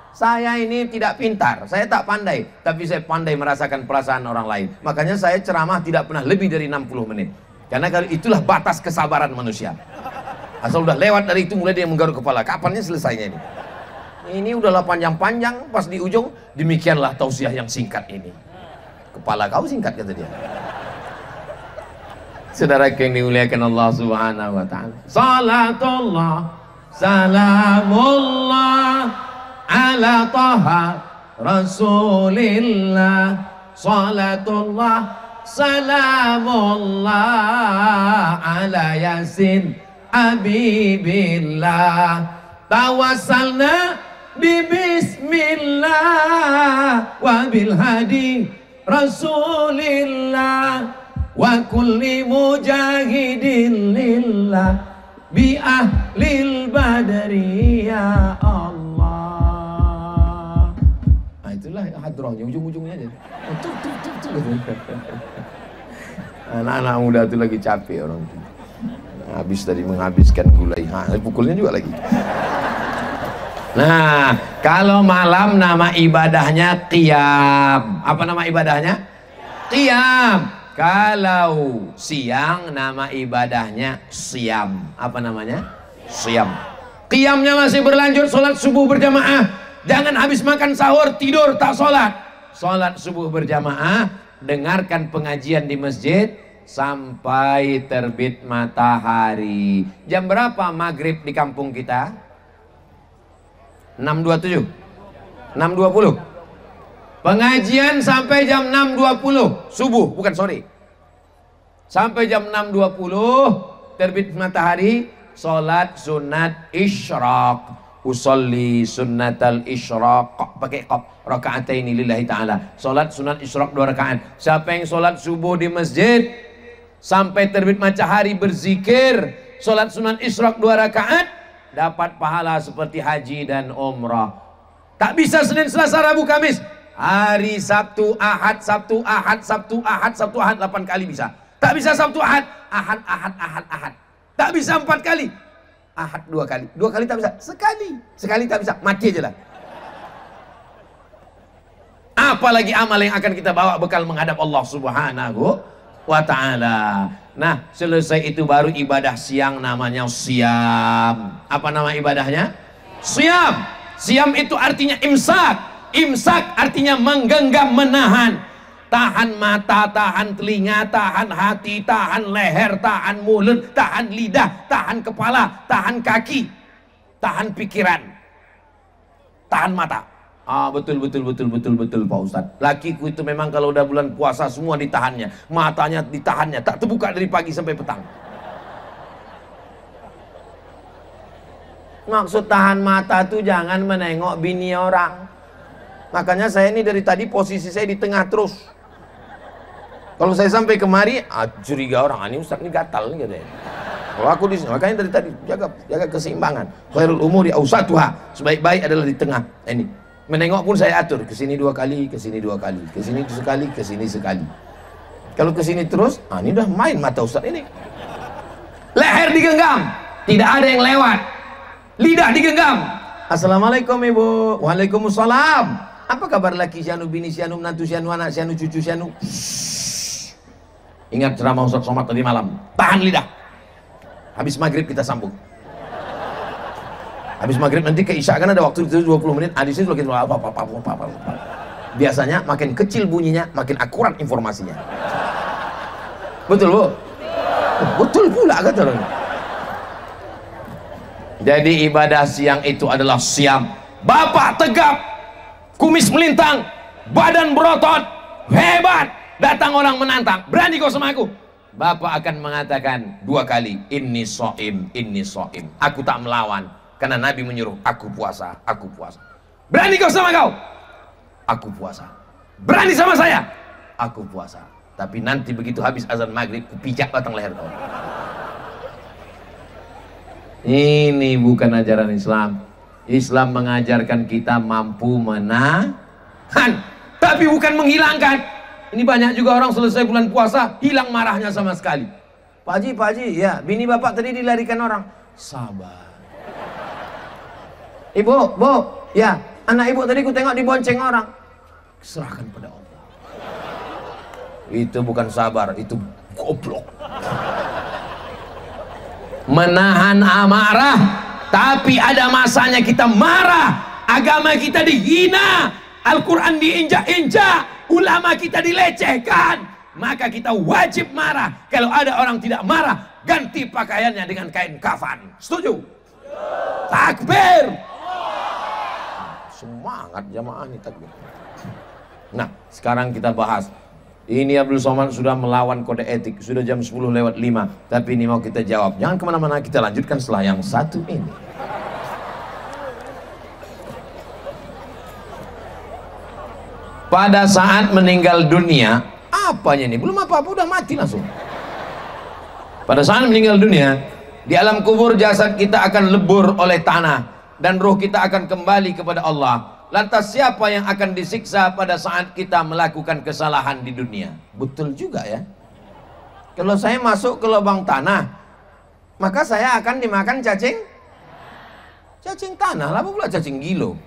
Saya ini tidak pintar, saya tak pandai, tapi saya pandai merasakan perasaan orang lain. Makanya saya ceramah tidak pernah lebih dari 60 menit. Karena kalau itulah batas kesabaran manusia. Asal udah lewat dari itu mulai dia menggaruk kepala. Kapannya selesainya ini? Ini udahlah panjang-panjang, pas di ujung demikianlah tausiah yang singkat ini. Kepala kau singkat kata dia. Saudara yang dimuliakan Allah Subhanahu wa taala. Salatullah, salamullah ala taha rasulillah. Salatullah, salamullah ala yasin habibillah. Tawassalna bi bismillah wa bil hadi rasulillah wa kulli mujahidin lillah bi ahlil badri ya Allah. Nah itulah hadrohnya, ujung-ujungnya aja. Anak-anak muda itu lagi capek orang itu. Habis tadi menghabiskan gulai, pukulnya juga lagi. Nah, kalau malam nama ibadahnya qiyam. Apa nama ibadahnya? Qiyam. Kalau siang nama ibadahnya siam. Apa namanya? Siam. Qiyamnya masih berlanjut, sholat subuh berjamaah. Jangan habis makan sahur tidur tak sholat. Sholat subuh berjamaah, dengarkan pengajian di masjid sampai terbit matahari. Jam berapa maghrib di kampung kita? 6.27, 6.20. Pengajian sampai jam 6.20 subuh, bukan sore. Sampai jam 6.20 terbit matahari, sholat sunat isyraq. Usolli sunnatal isyraq, pakai qaf, raka'ataini lillahi ta'ala. Sholat sunat isyraq 2 rakaat. Siapa yang sholat subuh di masjid sampai terbit matahari berzikir, sholat sunat isyraq 2 rakaat, dapat pahala seperti haji dan umrah. Tak bisa Senin, Selasa, Rabu, Kamis. Hari Sabtu, Ahad, Sabtu, Ahad, Sabtu, Ahad, Sabtu, Ahad 8 kali bisa. Tak bisa Sabtu, Ahad, Ahad, Ahad, Ahad, Ahad. Tak bisa 4 kali. Ahad 2 kali. 2 kali tak bisa. Sekali tak bisa. Mati aja lah. Apalagi amal yang akan kita bawa bekal menghadap Allah Subhanahu wa ta'ala. Nah, selesai itu baru ibadah siang namanya siam. Apa nama ibadahnya? Siam. Siam itu artinya imsak. Imsak artinya menggenggam, menahan. Tahan mata, tahan telinga, tahan hati, tahan leher, tahan mulut, tahan lidah, tahan kepala, tahan kaki, tahan pikiran, tahan mata. Betul Pak Ustadz. Lakiku itu memang kalau udah bulan puasa semua ditahannya, matanya ditahannya, tak terbuka dari pagi sampai petang. Maksud tahan mata tuh jangan menengok bini orang. Makanya saya ini dari tadi posisi saya di tengah terus. Kalau saya sampai kemari, curiga orang, ini Ustaz ini gatal nih katanya. Kalau aku di sini, makanya dari tadi jaga keseimbangan. Khairul umuri awsatuha, sebaik-baik adalah di tengah. Ini menengok pun saya atur, ke sini 2 kali, ke sini 2 kali, ke sini sekali, ke sini sekali. Kalau ke sini terus, ini udah main mata Ustaz ini. Leher digenggam, tidak ada yang lewat. Lidah digenggam. Assalamualaikum Ibu. Waalaikumsalam. Apa kabar laki sianu, bini sianu, menantu sianu, anak sianu, cucu sianu? Ingat ceramah Ustaz Somad tadi malam. Tahan lidah. Habis maghrib kita sambung. Habis maghrib nanti ke isya kan ada waktu itu 20 menit. Di situ makin apa. Biasanya makin kecil bunyinya, makin akurat informasinya. Betul Bu? Betul pula kata orang. Jadi ibadah siang itu adalah siam. Bapak tegap, kumis melintang, badan berotot, hebat. Datang orang menantang, berani kau sama aku? Bapak akan mengatakan 2 kali, inni so'im, aku tak melawan. Karena Nabi menyuruh, aku puasa, aku puasa. Berani kau sama kau? Aku puasa. Berani sama saya? Aku puasa. Tapi nanti begitu habis azan maghrib, kupijak batang leher kau. Ini bukan ajaran Islam. Islam mengajarkan kita mampu menahan, tapi bukan menghilangkan. Ini banyak juga orang selesai bulan puasa hilang marahnya sama sekali. Pak Haji, ya bini bapak tadi dilarikan orang. Sabar. Ibu, Bu, ya anak ibu tadi ku tengok dibonceng orang. Serahkan pada Allah. Itu bukan sabar, itu goblok. Menahan amarah, tapi ada masanya kita marah. Agama kita dihina, Al-Quran diinjak-injak, ulama kita dilecehkan. Maka kita wajib marah. Kalau ada orang tidak marah, ganti pakaiannya dengan kain kafan. Setuju? Takbir. Semangat jamaah nih takbir. Nah, sekarang kita bahas. Ini Abdul Somad sudah melawan kode etik. Sudah jam 10:05. Tapi ini mau kita jawab. Jangan kemana-mana, kita lanjutkan setelah yang satu ini. Pada saat meninggal dunia, apanya ini? Belum apa-apa, udah mati langsung. Pada saat meninggal dunia, di alam kubur jasad kita akan lebur oleh tanah. Dan ruh kita akan kembali kepada Allah. Lantas siapa yang akan disiksa pada saat kita melakukan kesalahan di dunia? Betul juga ya. Kalau saya masuk ke lubang tanah, maka saya akan dimakan cacing tanah. Lah pula cacing gilo.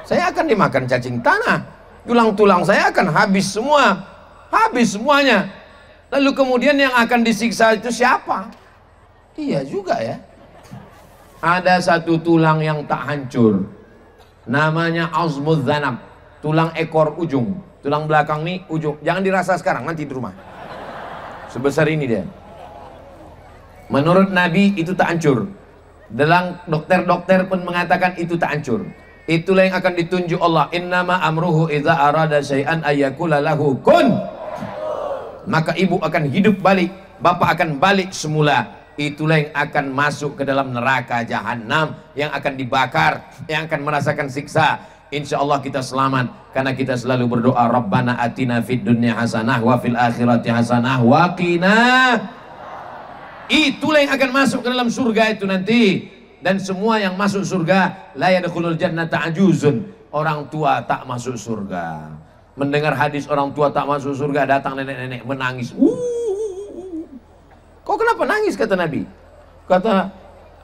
Saya akan dimakan cacing tanah. Tulang-tulang saya akan habis semua. Habis semuanya. Lalu kemudian yang akan disiksa itu siapa? Iya juga ya. Ada satu tulang yang tak hancur, namanya azmuz zanab, tulang ekor ujung, tulang belakang nih ujung. Jangan dirasa sekarang, nanti di rumah. Sebesar ini dia. Menurut Nabi itu tak hancur. Dalam dokter-dokter pun mengatakan itu tak hancur. Itulah yang akan ditunjuk Allah. Innama amruhu idza arada syai'an ayyakula lahu kun. Maka ibu akan hidup balik, bapak akan balik semula. Itulah yang akan masuk ke dalam neraka jahanam, yang akan dibakar, yang akan merasakan siksa. Insya Allah kita selamat karena kita selalu berdoa, Rabbana atina fid dunya hasanah wa fil akhirati hasanah wa qina. Itulah yang akan masuk ke dalam surga itu nanti. Dan semua yang masuk surga, la yadkhulul jannata ajuzun, orang tua tak masuk surga. Mendengar hadis orang tua tak masuk surga, datang nenek-nenek menangis. Kau kenapa nangis, kata Nabi? Kata,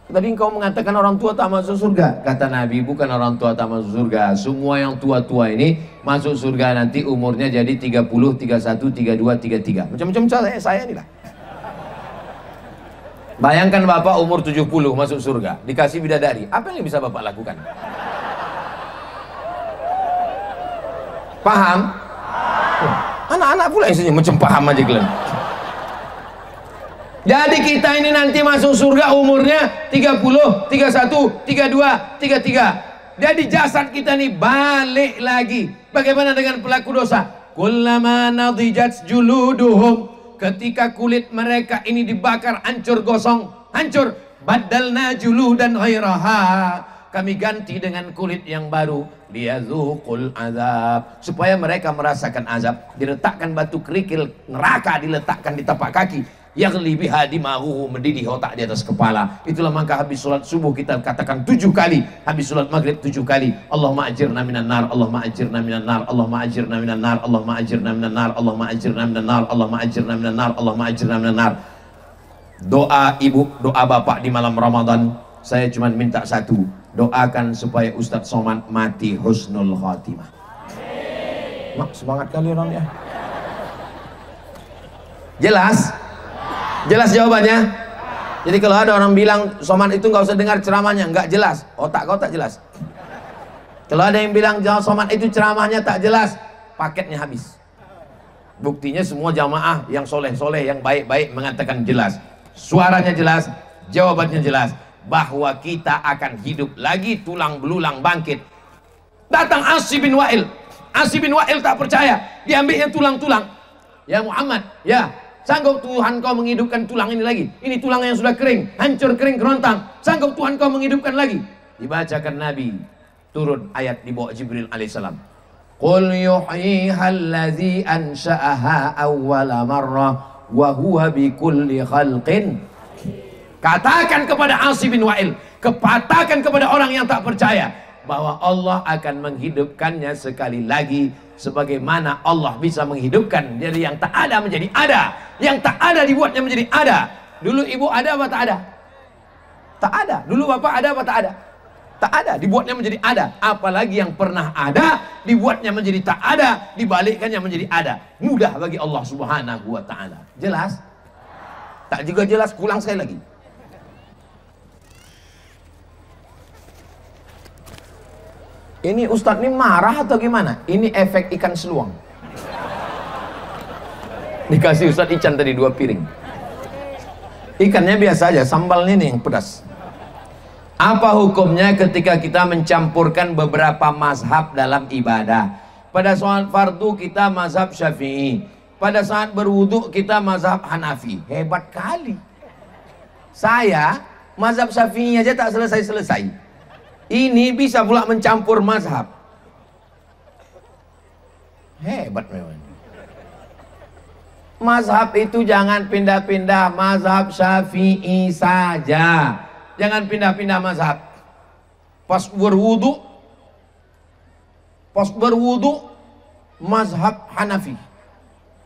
tadi engkau mengatakan orang tua tak masuk surga. Kata Nabi, bukan orang tua tak masuk surga. Semua yang tua-tua ini masuk surga nanti umurnya jadi 30, 31, 32, 33. Macam-macam saya inilah. Bayangkan bapak umur 70 masuk surga, dikasih bidadari. Apa yang bisa bapak lakukan? Paham? Anak-anak pula yang senyum, macam paham aja kalian. Jadi kita ini nanti masuk surga umurnya 30, 31, 32, 33. Jadi jasad kita nih balik lagi. Bagaimana dengan pelaku dosa? Kullama nadijat juluduhum, ketika kulit mereka ini dibakar, hancur gosong, hancur. Badalna juludan ghairaha, kami ganti dengan kulit yang baru. Liyadzuqul azab, supaya mereka merasakan azab. Diletakkan batu kerikil neraka, diletakkan di tapak kaki. Yaghli biha dimahu, mendidih otak di atas kepala. Itulah maka habis sholat subuh kita katakan 7 kali, habis sholat maghrib 7 kali. Allahumma ajirna minan nar, Allahumma ajirna minan nar, Allahumma ajirna minan nar, Allahumma ajirna minan nar, Allahumma ajirna minan nar, Allahumma ajirna minan nar, Allahumma ajirna minan nar. Doa ibu, doa bapak di malam Ramadan, saya cuma minta satu, doakan supaya Ustadz Somad mati husnul khatimah. Mak, semangat kali orangnya. Jelas? Jelas jawabannya? Jadi kalau ada orang bilang Somad itu nggak usah dengar ceramahnya, nggak jelas, otak kau tak jelas. Kalau ada yang bilang Somad itu ceramahnya tak jelas, paketnya habis. Buktinya semua jamaah yang soleh-soleh, yang baik-baik mengatakan jelas. Suaranya jelas, jawabannya jelas. Bahwa kita akan hidup lagi, tulang belulang bangkit. Datang Asi bin Wa'il. Asi bin Wa'il tak percaya, diambilnya tulang-tulang. Ya Muhammad, ya, sanggup Tuhan kau menghidupkan tulang ini lagi? Ini tulang yang sudah kering, hancur, kering, kerontang. Sanggup Tuhan kau menghidupkan lagi? Dibacakan Nabi, turun ayat di bawah Jibril alaihissalam. Qul yuhyiha allazi ansha'aha awwala marrah wa huwa bikulli khalqin. Katakan kepada Asi bin Wa'il, katakan kepada orang yang tak percaya, bahwa Allah akan menghidupkannya sekali lagi, sebagaimana Allah bisa menghidupkan dari yang tak ada menjadi ada, yang tak ada dibuatnya menjadi ada. Dulu ibu ada apa tak ada? Tak ada. Dulu bapak ada apa tak ada? Tak ada, dibuatnya menjadi ada. Apalagi yang pernah ada, dibuatnya menjadi tak ada, dibalikkannya menjadi ada. Mudah bagi Allah Subhanahu wa ta'ala. Jelas? Tak juga jelas, ulang sekali lagi. Ini Ustadz ini marah atau gimana? Ini efek ikan seluang. Dikasih Ustadz ikan tadi 2 piring. Ikannya biasa aja, sambalnya nih yang pedas. Apa hukumnya ketika kita mencampurkan beberapa mazhab dalam ibadah? Pada saat fardu kita mazhab Syafi'i, pada saat berwudu kita mazhab Hanafi. Hebat kali. Saya mazhab Syafi'i aja tak selesai-selesai. Ini bisa pula mencampur mazhab. Hebat memang. Mazhab itu jangan pindah-pindah, mazhab Syafi'i saja. Jangan pindah-pindah mazhab. Pas berwudu mazhab Hanafi.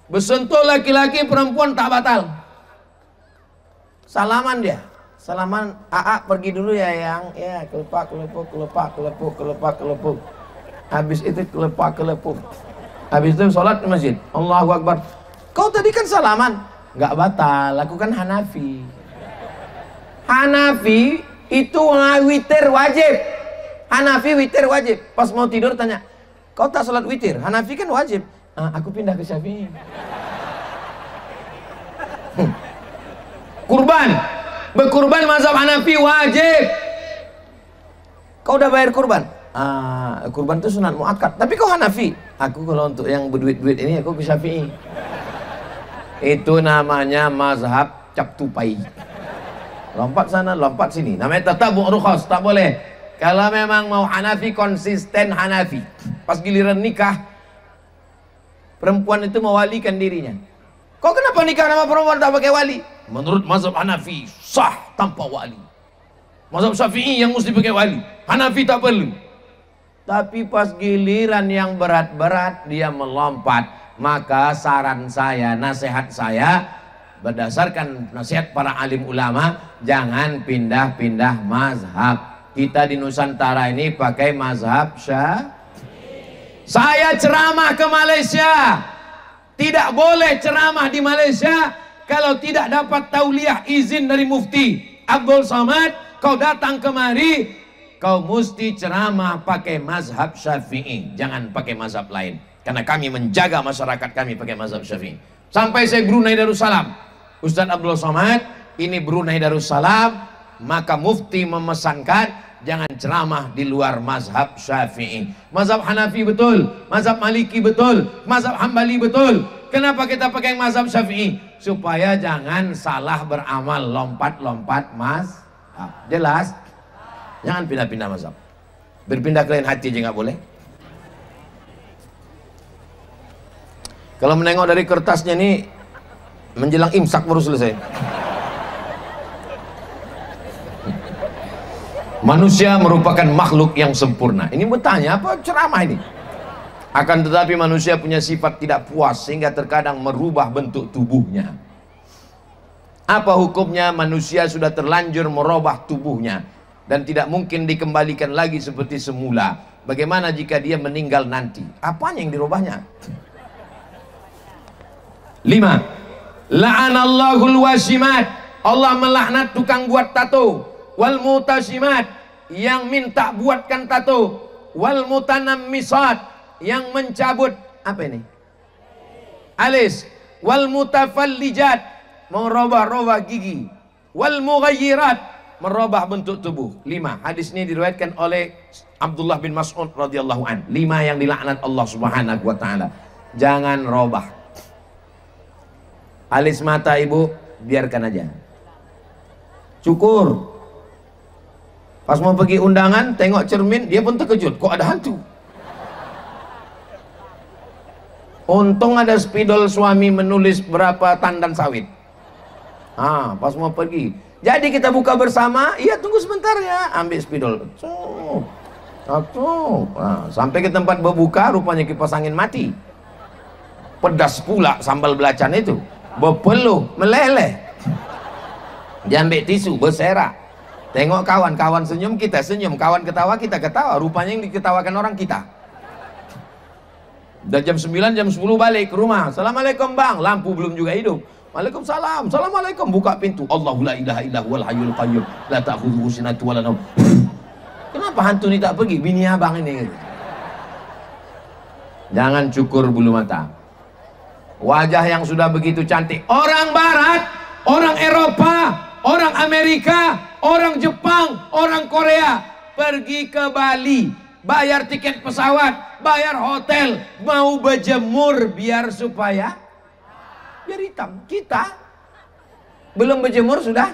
Bersentuh laki-laki perempuan tak batal. Salaman dia. Salaman, pergi dulu ya yang, ya kelepak kelepuk, kelepak kelepuk, kelepak kelepuk. Habis itu kelepak kelepuk. Habis itu sholat ke masjid, Allahu Akbar. Kau tadi kan salaman. Nggak batal, aku kan Hanafi. Hanafi itu witir wajib. Hanafi witir wajib. Pas mau tidur tanya, kau tak sholat witir? Hanafi kan wajib. Aku pindah ke Syafi'i. Kurban, berkurban mazhab Hanafi wajib. Kau udah bayar kurban? Kurban itu sunat muakkad. Tapi kau Hanafi. Aku kalau untuk yang berduit-duit ini aku ke Syafi'i. Itu namanya mazhab cap tupai. Lompat sana, lompat sini. Namanya tatabu' rukhas, tak boleh. Kalau memang mau Hanafi, konsisten Hanafi. Pas giliran nikah, perempuan itu mewalikan dirinya. Kok kenapa nikah sama perempuan tak pakai wali? Menurut mazhab Hanafi, sah tanpa wali. Mazhab Syafi'i yang mesti pakai wali. Hanafi tak perlu. Tapi pas giliran yang berat-berat, dia melompat. Maka saran saya, nasihat saya, berdasarkan nasihat para alim ulama, jangan pindah-pindah mazhab. Kita di Nusantara ini pakai mazhab Syafi'i. Saya ceramah ke Malaysia, tidak boleh ceramah di Malaysia kalau tidak dapat tauliah izin dari Mufti Abdul Somad. Kau datang kemari, kau mesti ceramah pakai mazhab Syafi'i, jangan pakai mazhab lain. Karena kami menjaga masyarakat kami pakai mazhab Syafi'i. Sampai saya Brunei Darussalam, Ustadz Abdul Somad, ini Brunei Darussalam, maka Mufti memesankan jangan ceramah di luar mazhab Syafi'i. Mazhab Hanafi betul, mazhab Maliki betul, mazhab Hambali betul. Kenapa kita pakai mazhab Syafi'i? Supaya jangan salah beramal, lompat-lompat mazhab. Jelas? Jangan pindah-pindah mazhab. Berpindah ke lain hati aja nggak boleh. Kalau menengok dari kertasnya nih, menjelang imsak baru selesai. Manusia merupakan makhluk yang sempurna. Ini bertanya apa ceramah ini? Akan tetapi manusia punya sifat tidak puas sehingga terkadang merubah bentuk tubuhnya. Apa hukumnya? Manusia sudah terlanjur merubah tubuhnya dan tidak mungkin dikembalikan lagi seperti semula. Bagaimana jika dia meninggal nanti? Apanya yang dirubahnya? 5. La'anallahul wasimat. Allah melaknat tukang buat tato. Wal mutasimat, yang minta buatkan tato. Wal mutanammisat, yang mencabut apa ini? Alis. Wal mutafallijat, merubah-rubah gigi. Wal mughayyirat, merubah bentuk tubuh. 5. Hadis ini diriwayatkan oleh Abdullah bin Mas'ud radhiyallahu an. 5 yang dilaknat Allah Subhanahu wa taala. Jangan robah. Alis mata ibu biarkan aja. Cukur. Pas mau pergi undangan, tengok cermin, dia pun terkejut. Kok ada hantu? Untung ada spidol suami menulis berapa tandan sawit. Pas mau pergi. Jadi kita buka bersama, iya tunggu sebentar ya. Ambil spidol. Sampai ke tempat berbuka, rupanya kipas angin mati. Pedas pula sambal belacan itu. Berpeluh, meleleh. Diambil tisu, berserak. Tengok kawan senyum, kita senyum. Kawan ketawa, kita ketawa. Rupanya yang diketawakan orang kita. Udah jam 9, jam 10 balik ke rumah. Assalamualaikum bang, lampu belum juga hidup. Waalaikumsalam, assalamualaikum. Buka pintu. Allahu la ilaha illa huwal hayyul qayyum la ta'khudhuhu sinatun wa la naum. Kenapa hantu ini tak pergi? Bini abang ini. Jangan cukur bulu mata. Wajah yang sudah begitu cantik. Orang Barat, orang Eropa, orang Amerika, orang Jepang, orang Korea pergi ke Bali, bayar tiket pesawat, bayar hotel, mau berjemur biar supaya biar hitam. Kita belum berjemur sudah.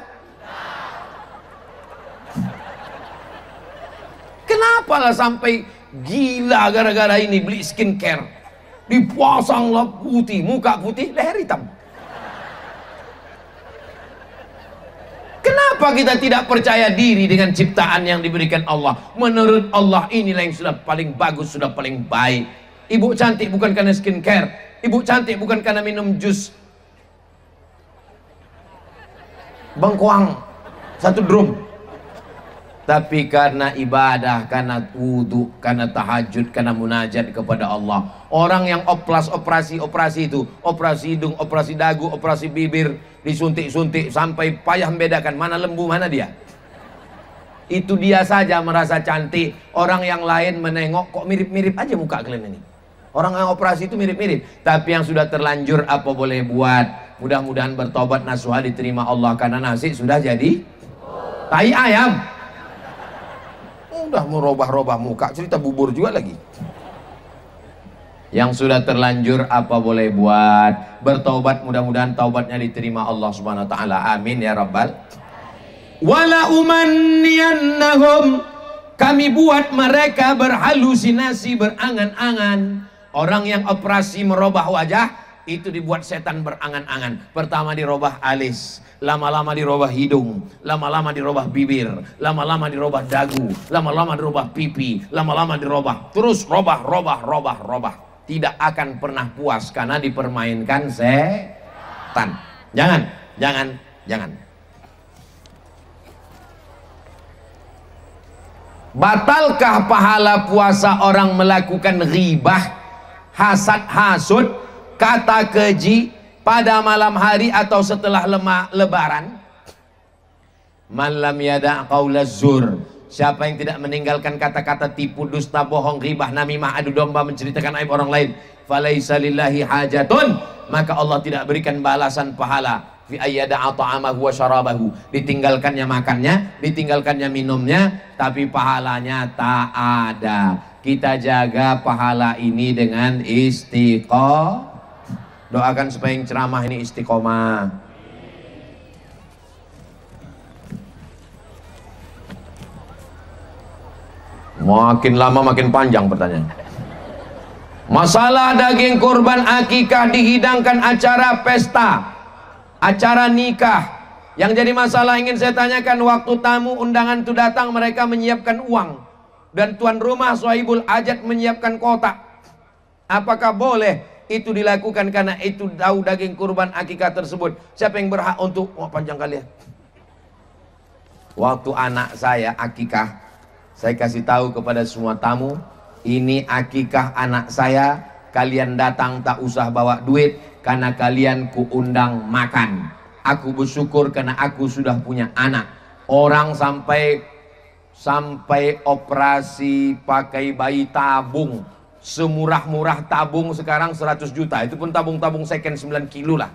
Kenapa lah sampai gila gara-gara ini beli skincare? Dipasanglah putih, muka putih, leher hitam. Kenapa kita tidak percaya diri dengan ciptaan yang diberikan Allah? Menurut Allah inilah yang sudah paling bagus, sudah paling baik. Ibu cantik bukan karena skincare, ibu cantik bukan karena minum jus bengkoang 1 drum, tapi karena ibadah, karena wudhu, karena tahajud, karena munajat kepada Allah. Orang yang operasi itu, operasi hidung, operasi dagu, operasi bibir, disuntik-suntik sampai payah membedakan mana lembu mana dia. Itu dia saja merasa cantik. Orang yang lain menengok, kok mirip-mirip aja muka kalian ini. Orang yang operasi itu mirip-mirip. Tapi yang sudah terlanjur apa boleh buat. Mudah-mudahan bertobat nasuha diterima Allah. Karena nasi sudah jadi tai ayam. Udah merubah-rubah muka, cerita bubur juga lagi. Yang sudah terlanjur apa boleh buat. Bertobat, mudah-mudahan taubatnya diterima Allah Subhanahu wa taala. Amin ya rabbal. Wala umanniyannahum, kami buat mereka berhalusinasi, berangan-angan. Orang yang operasi merubah wajah itu dibuat setan berangan-angan. Pertama dirubah alis, lama-lama dirubah hidung, lama-lama dirubah bibir, lama-lama dirubah dagu, lama-lama dirubah pipi, lama-lama dirubah, terus robah. Tidak akan pernah puas karena dipermainkan setan. Jangan. Batalkah pahala puasa orang melakukan ghibah, hasad, hasud, kata keji pada malam hari atau setelah lebaran? Man lam yada' qaula zur, siapa yang tidak meninggalkan kata-kata tipu, dusta, bohong, ghibah, namimah, adu domba, menceritakan aib orang lain, falaisa lillahi hajatun, maka Allah tidak berikan balasan pahala fi ayyada'a ta'amahu wa syarabahu, ditinggalkannya makannya, ditinggalkannya minumnya, tapi pahalanya tak ada. Kita jaga pahala ini dengan istiqomah. Doakan supaya yang ceramah ini istiqomah. Makin lama makin panjang pertanyaan. Masalah daging kurban akikah dihidangkan acara pesta, acara nikah. Yang jadi masalah ingin saya tanyakan, waktu tamu undangan itu datang, mereka menyiapkan uang dan tuan rumah swahibul ajat menyiapkan kotak. Apakah boleh itu dilakukan karena itu tahu daging kurban akikah tersebut? Siapa yang berhak untuk panjang kali ya? Waktu anak saya akikah, saya kasih tahu kepada semua tamu, ini akikah anak saya, kalian datang tak usah bawa duit karena kalian kuundang makan. Aku bersyukur karena aku sudah punya anak. Orang sampai operasi pakai bayi tabung, semurah-murah tabung sekarang 100 juta. Itu pun tabung-tabung second 9 kilo lah.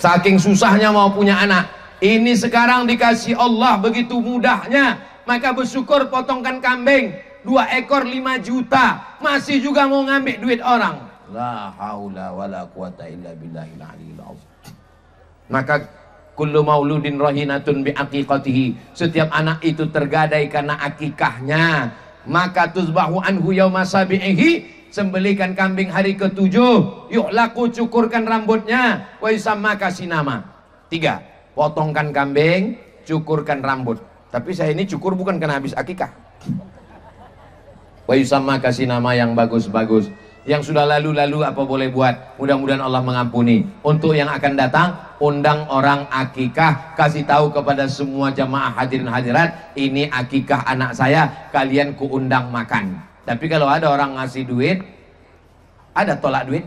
Saking susahnya mau punya anak. Ini sekarang dikasih Allah begitu mudahnya. Maka bersyukur, potongkan kambing 2 ekor 5 juta. Masih juga mau ngambil duit orang. La haula wala quwata illa billahil aliyil azim. Maka kullu mauludin rahinatun bi aqiqatihi, setiap anak itu tergadai karena akikahnya. Maka tuzbahu anhu yauma sabihi, sembelikan kambing hari ke-7, yuhlaku, cukurkan rambutnya, wa yusamma, kasih nama. 3, potongkan kambing, cukurkan rambut. Tapi saya ini cukur bukan karena habis akikah. Wa yusamma, kasih nama yang bagus-bagus. Yang sudah lalu-lalu apa boleh buat, mudah-mudahan Allah mengampuni. Untuk yang akan datang, undang orang akikah, kasih tahu kepada semua jamaah hadirin hadirat, ini akikah anak saya, kalian kuundang makan. Tapi kalau ada orang ngasih duit, ada tolak duit?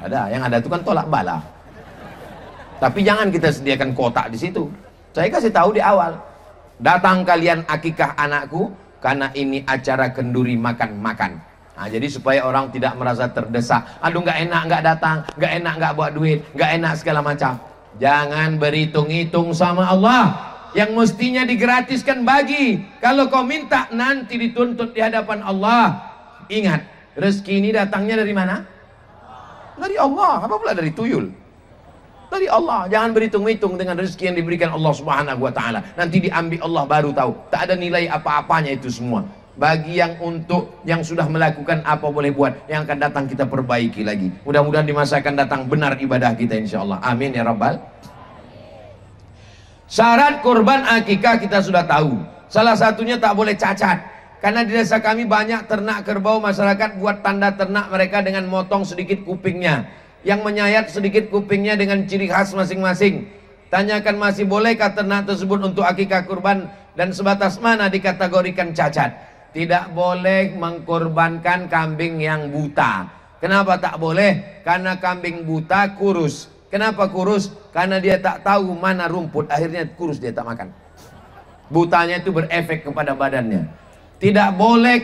Ada, yang ada itu kan tolak bala. Tapi jangan kita sediakan kotak di situ. Saya kasih tahu di awal, datang kalian akikah anakku karena ini acara kenduri makan-makan. Nah, jadi supaya orang tidak merasa terdesak. Aduh, nggak enak nggak datang, nggak enak nggak buat duit, nggak enak segala macam. Jangan berhitung-hitung sama Allah. Yang mestinya digratiskan bagi. Kalau kau minta nanti dituntut di hadapan Allah. Ingat, rezeki ini datangnya dari mana? Dari Allah. Apa pula dari tuyul? Dari Allah. Jangan berhitung-hitung dengan rezeki yang diberikan Allah Subhanahu wa taala. Nanti diambil Allah baru tahu. Tak ada nilai apa-apanya itu semua. Bagi yang untuk yang sudah melakukan apa boleh buat, yang akan datang kita perbaiki lagi. Mudah-mudahan di masa akan datang benar ibadah kita insyaallah. Amin ya rabbal. Syarat kurban akikah kita sudah tahu. Salah satunya tak boleh cacat. Karena di desa kami banyak ternak kerbau, masyarakat buat tanda ternak mereka dengan motong sedikit kupingnya, yang menyayat sedikit kupingnya dengan ciri khas masing-masing. Tanyakan masih bolehkah ternak tersebut untuk akikah kurban dan sebatas mana dikategorikan cacat. Tidak boleh mengkorbankan kambing yang buta. Kenapa tak boleh? Karena kambing buta kurus. Kenapa kurus? Karena dia tak tahu mana rumput, akhirnya kurus, dia tak makan. Butanya itu berefek kepada badannya. Tidak boleh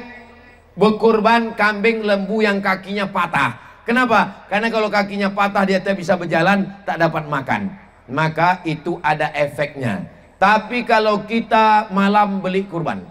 berkorban kambing lembu yang kakinya patah. Kenapa? Karena kalau kakinya patah dia tak bisa berjalan, tak dapat makan. Maka itu ada efeknya. Tapi kalau kita malam beli kurban,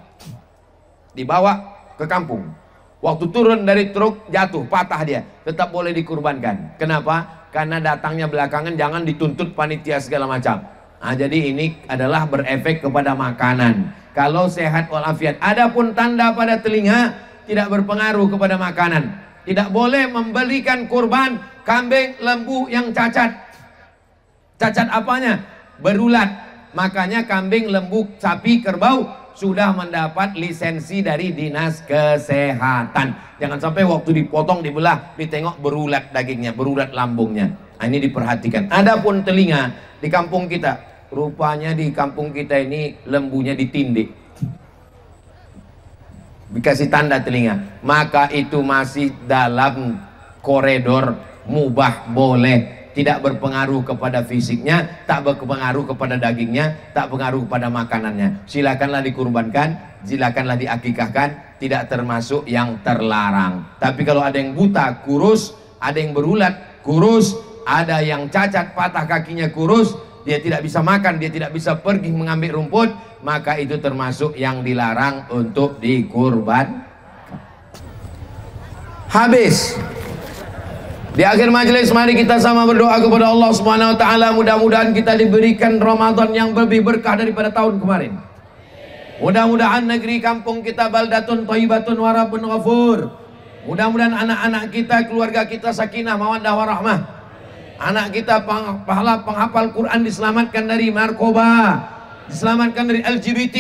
dibawa ke kampung, waktu turun dari truk jatuh, patah dia, tetap boleh dikurbankan. Kenapa? Karena datangnya belakangan, jangan dituntut panitia segala macam. Nah, jadi ini adalah berefek kepada makanan. Kalau sehat walafiat. Adapun tanda pada telinga tidak berpengaruh kepada makanan. Tidak boleh membelikan kurban kambing lembu yang cacat. Cacat apanya? Berulat. Makanya kambing, lembu, sapi, kerbau sudah mendapat lisensi dari dinas kesehatan. Jangan sampai waktu dipotong, dibelah, ditengok berulat dagingnya, berulat lambungnya. Nah, ini diperhatikan. Adapun telinga di kampung kita, rupanya di kampung kita ini lembunya ditindik, dikasih tanda telinga, maka itu masih dalam koridor mubah, boleh. Tidak berpengaruh kepada fisiknya, tak berpengaruh kepada dagingnya, tak berpengaruh kepada makanannya. Silakanlah dikurbankan, silakanlah diakikahkan, tidak termasuk yang terlarang. Tapi kalau ada yang buta, kurus, ada yang berulat, kurus, ada yang cacat, patah kakinya, kurus, dia tidak bisa makan, dia tidak bisa pergi mengambil rumput, maka itu termasuk yang dilarang untuk dikurban. Habis. Di akhir majelis mari kita sama berdoa kepada Allah Subhanahu wa taala, mudah-mudahan kita diberikan Ramadan yang lebih berkah daripada tahun kemarin. Mudah-mudahan negeri kampung kita baldatun thayyibatun wa rabbun ghafur. Mudah-mudahan anak-anak kita, keluarga kita sakinah mawaddah warahmah. Anak kita pahala penghafal Quran diselamatkan dari narkoba, diselamatkan dari LGBT,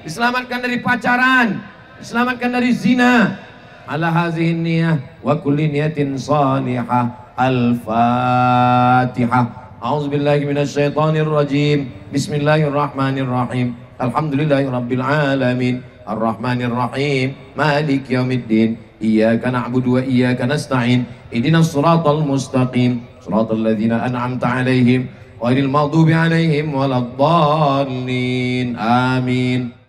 diselamatkan dari pacaran, diselamatkan dari zina. Ala hazihin niyah wa kulli niyatin salihah. Al-Fatihah. A'udzubillahi minasyaitonir rajim. Bismillahirrahmanirrahim. Alhamdulillahi rabbil alamin. Ar-Rahmanir Rahim. Malik yaumiddin. Iyyaka na'budu wa iyyaka nasta'in. Ihdinas siratal mustaqim. Siratal ladzina an'amta 'alaihim ghairil maghdubi 'alaihim waladdallin. Amin.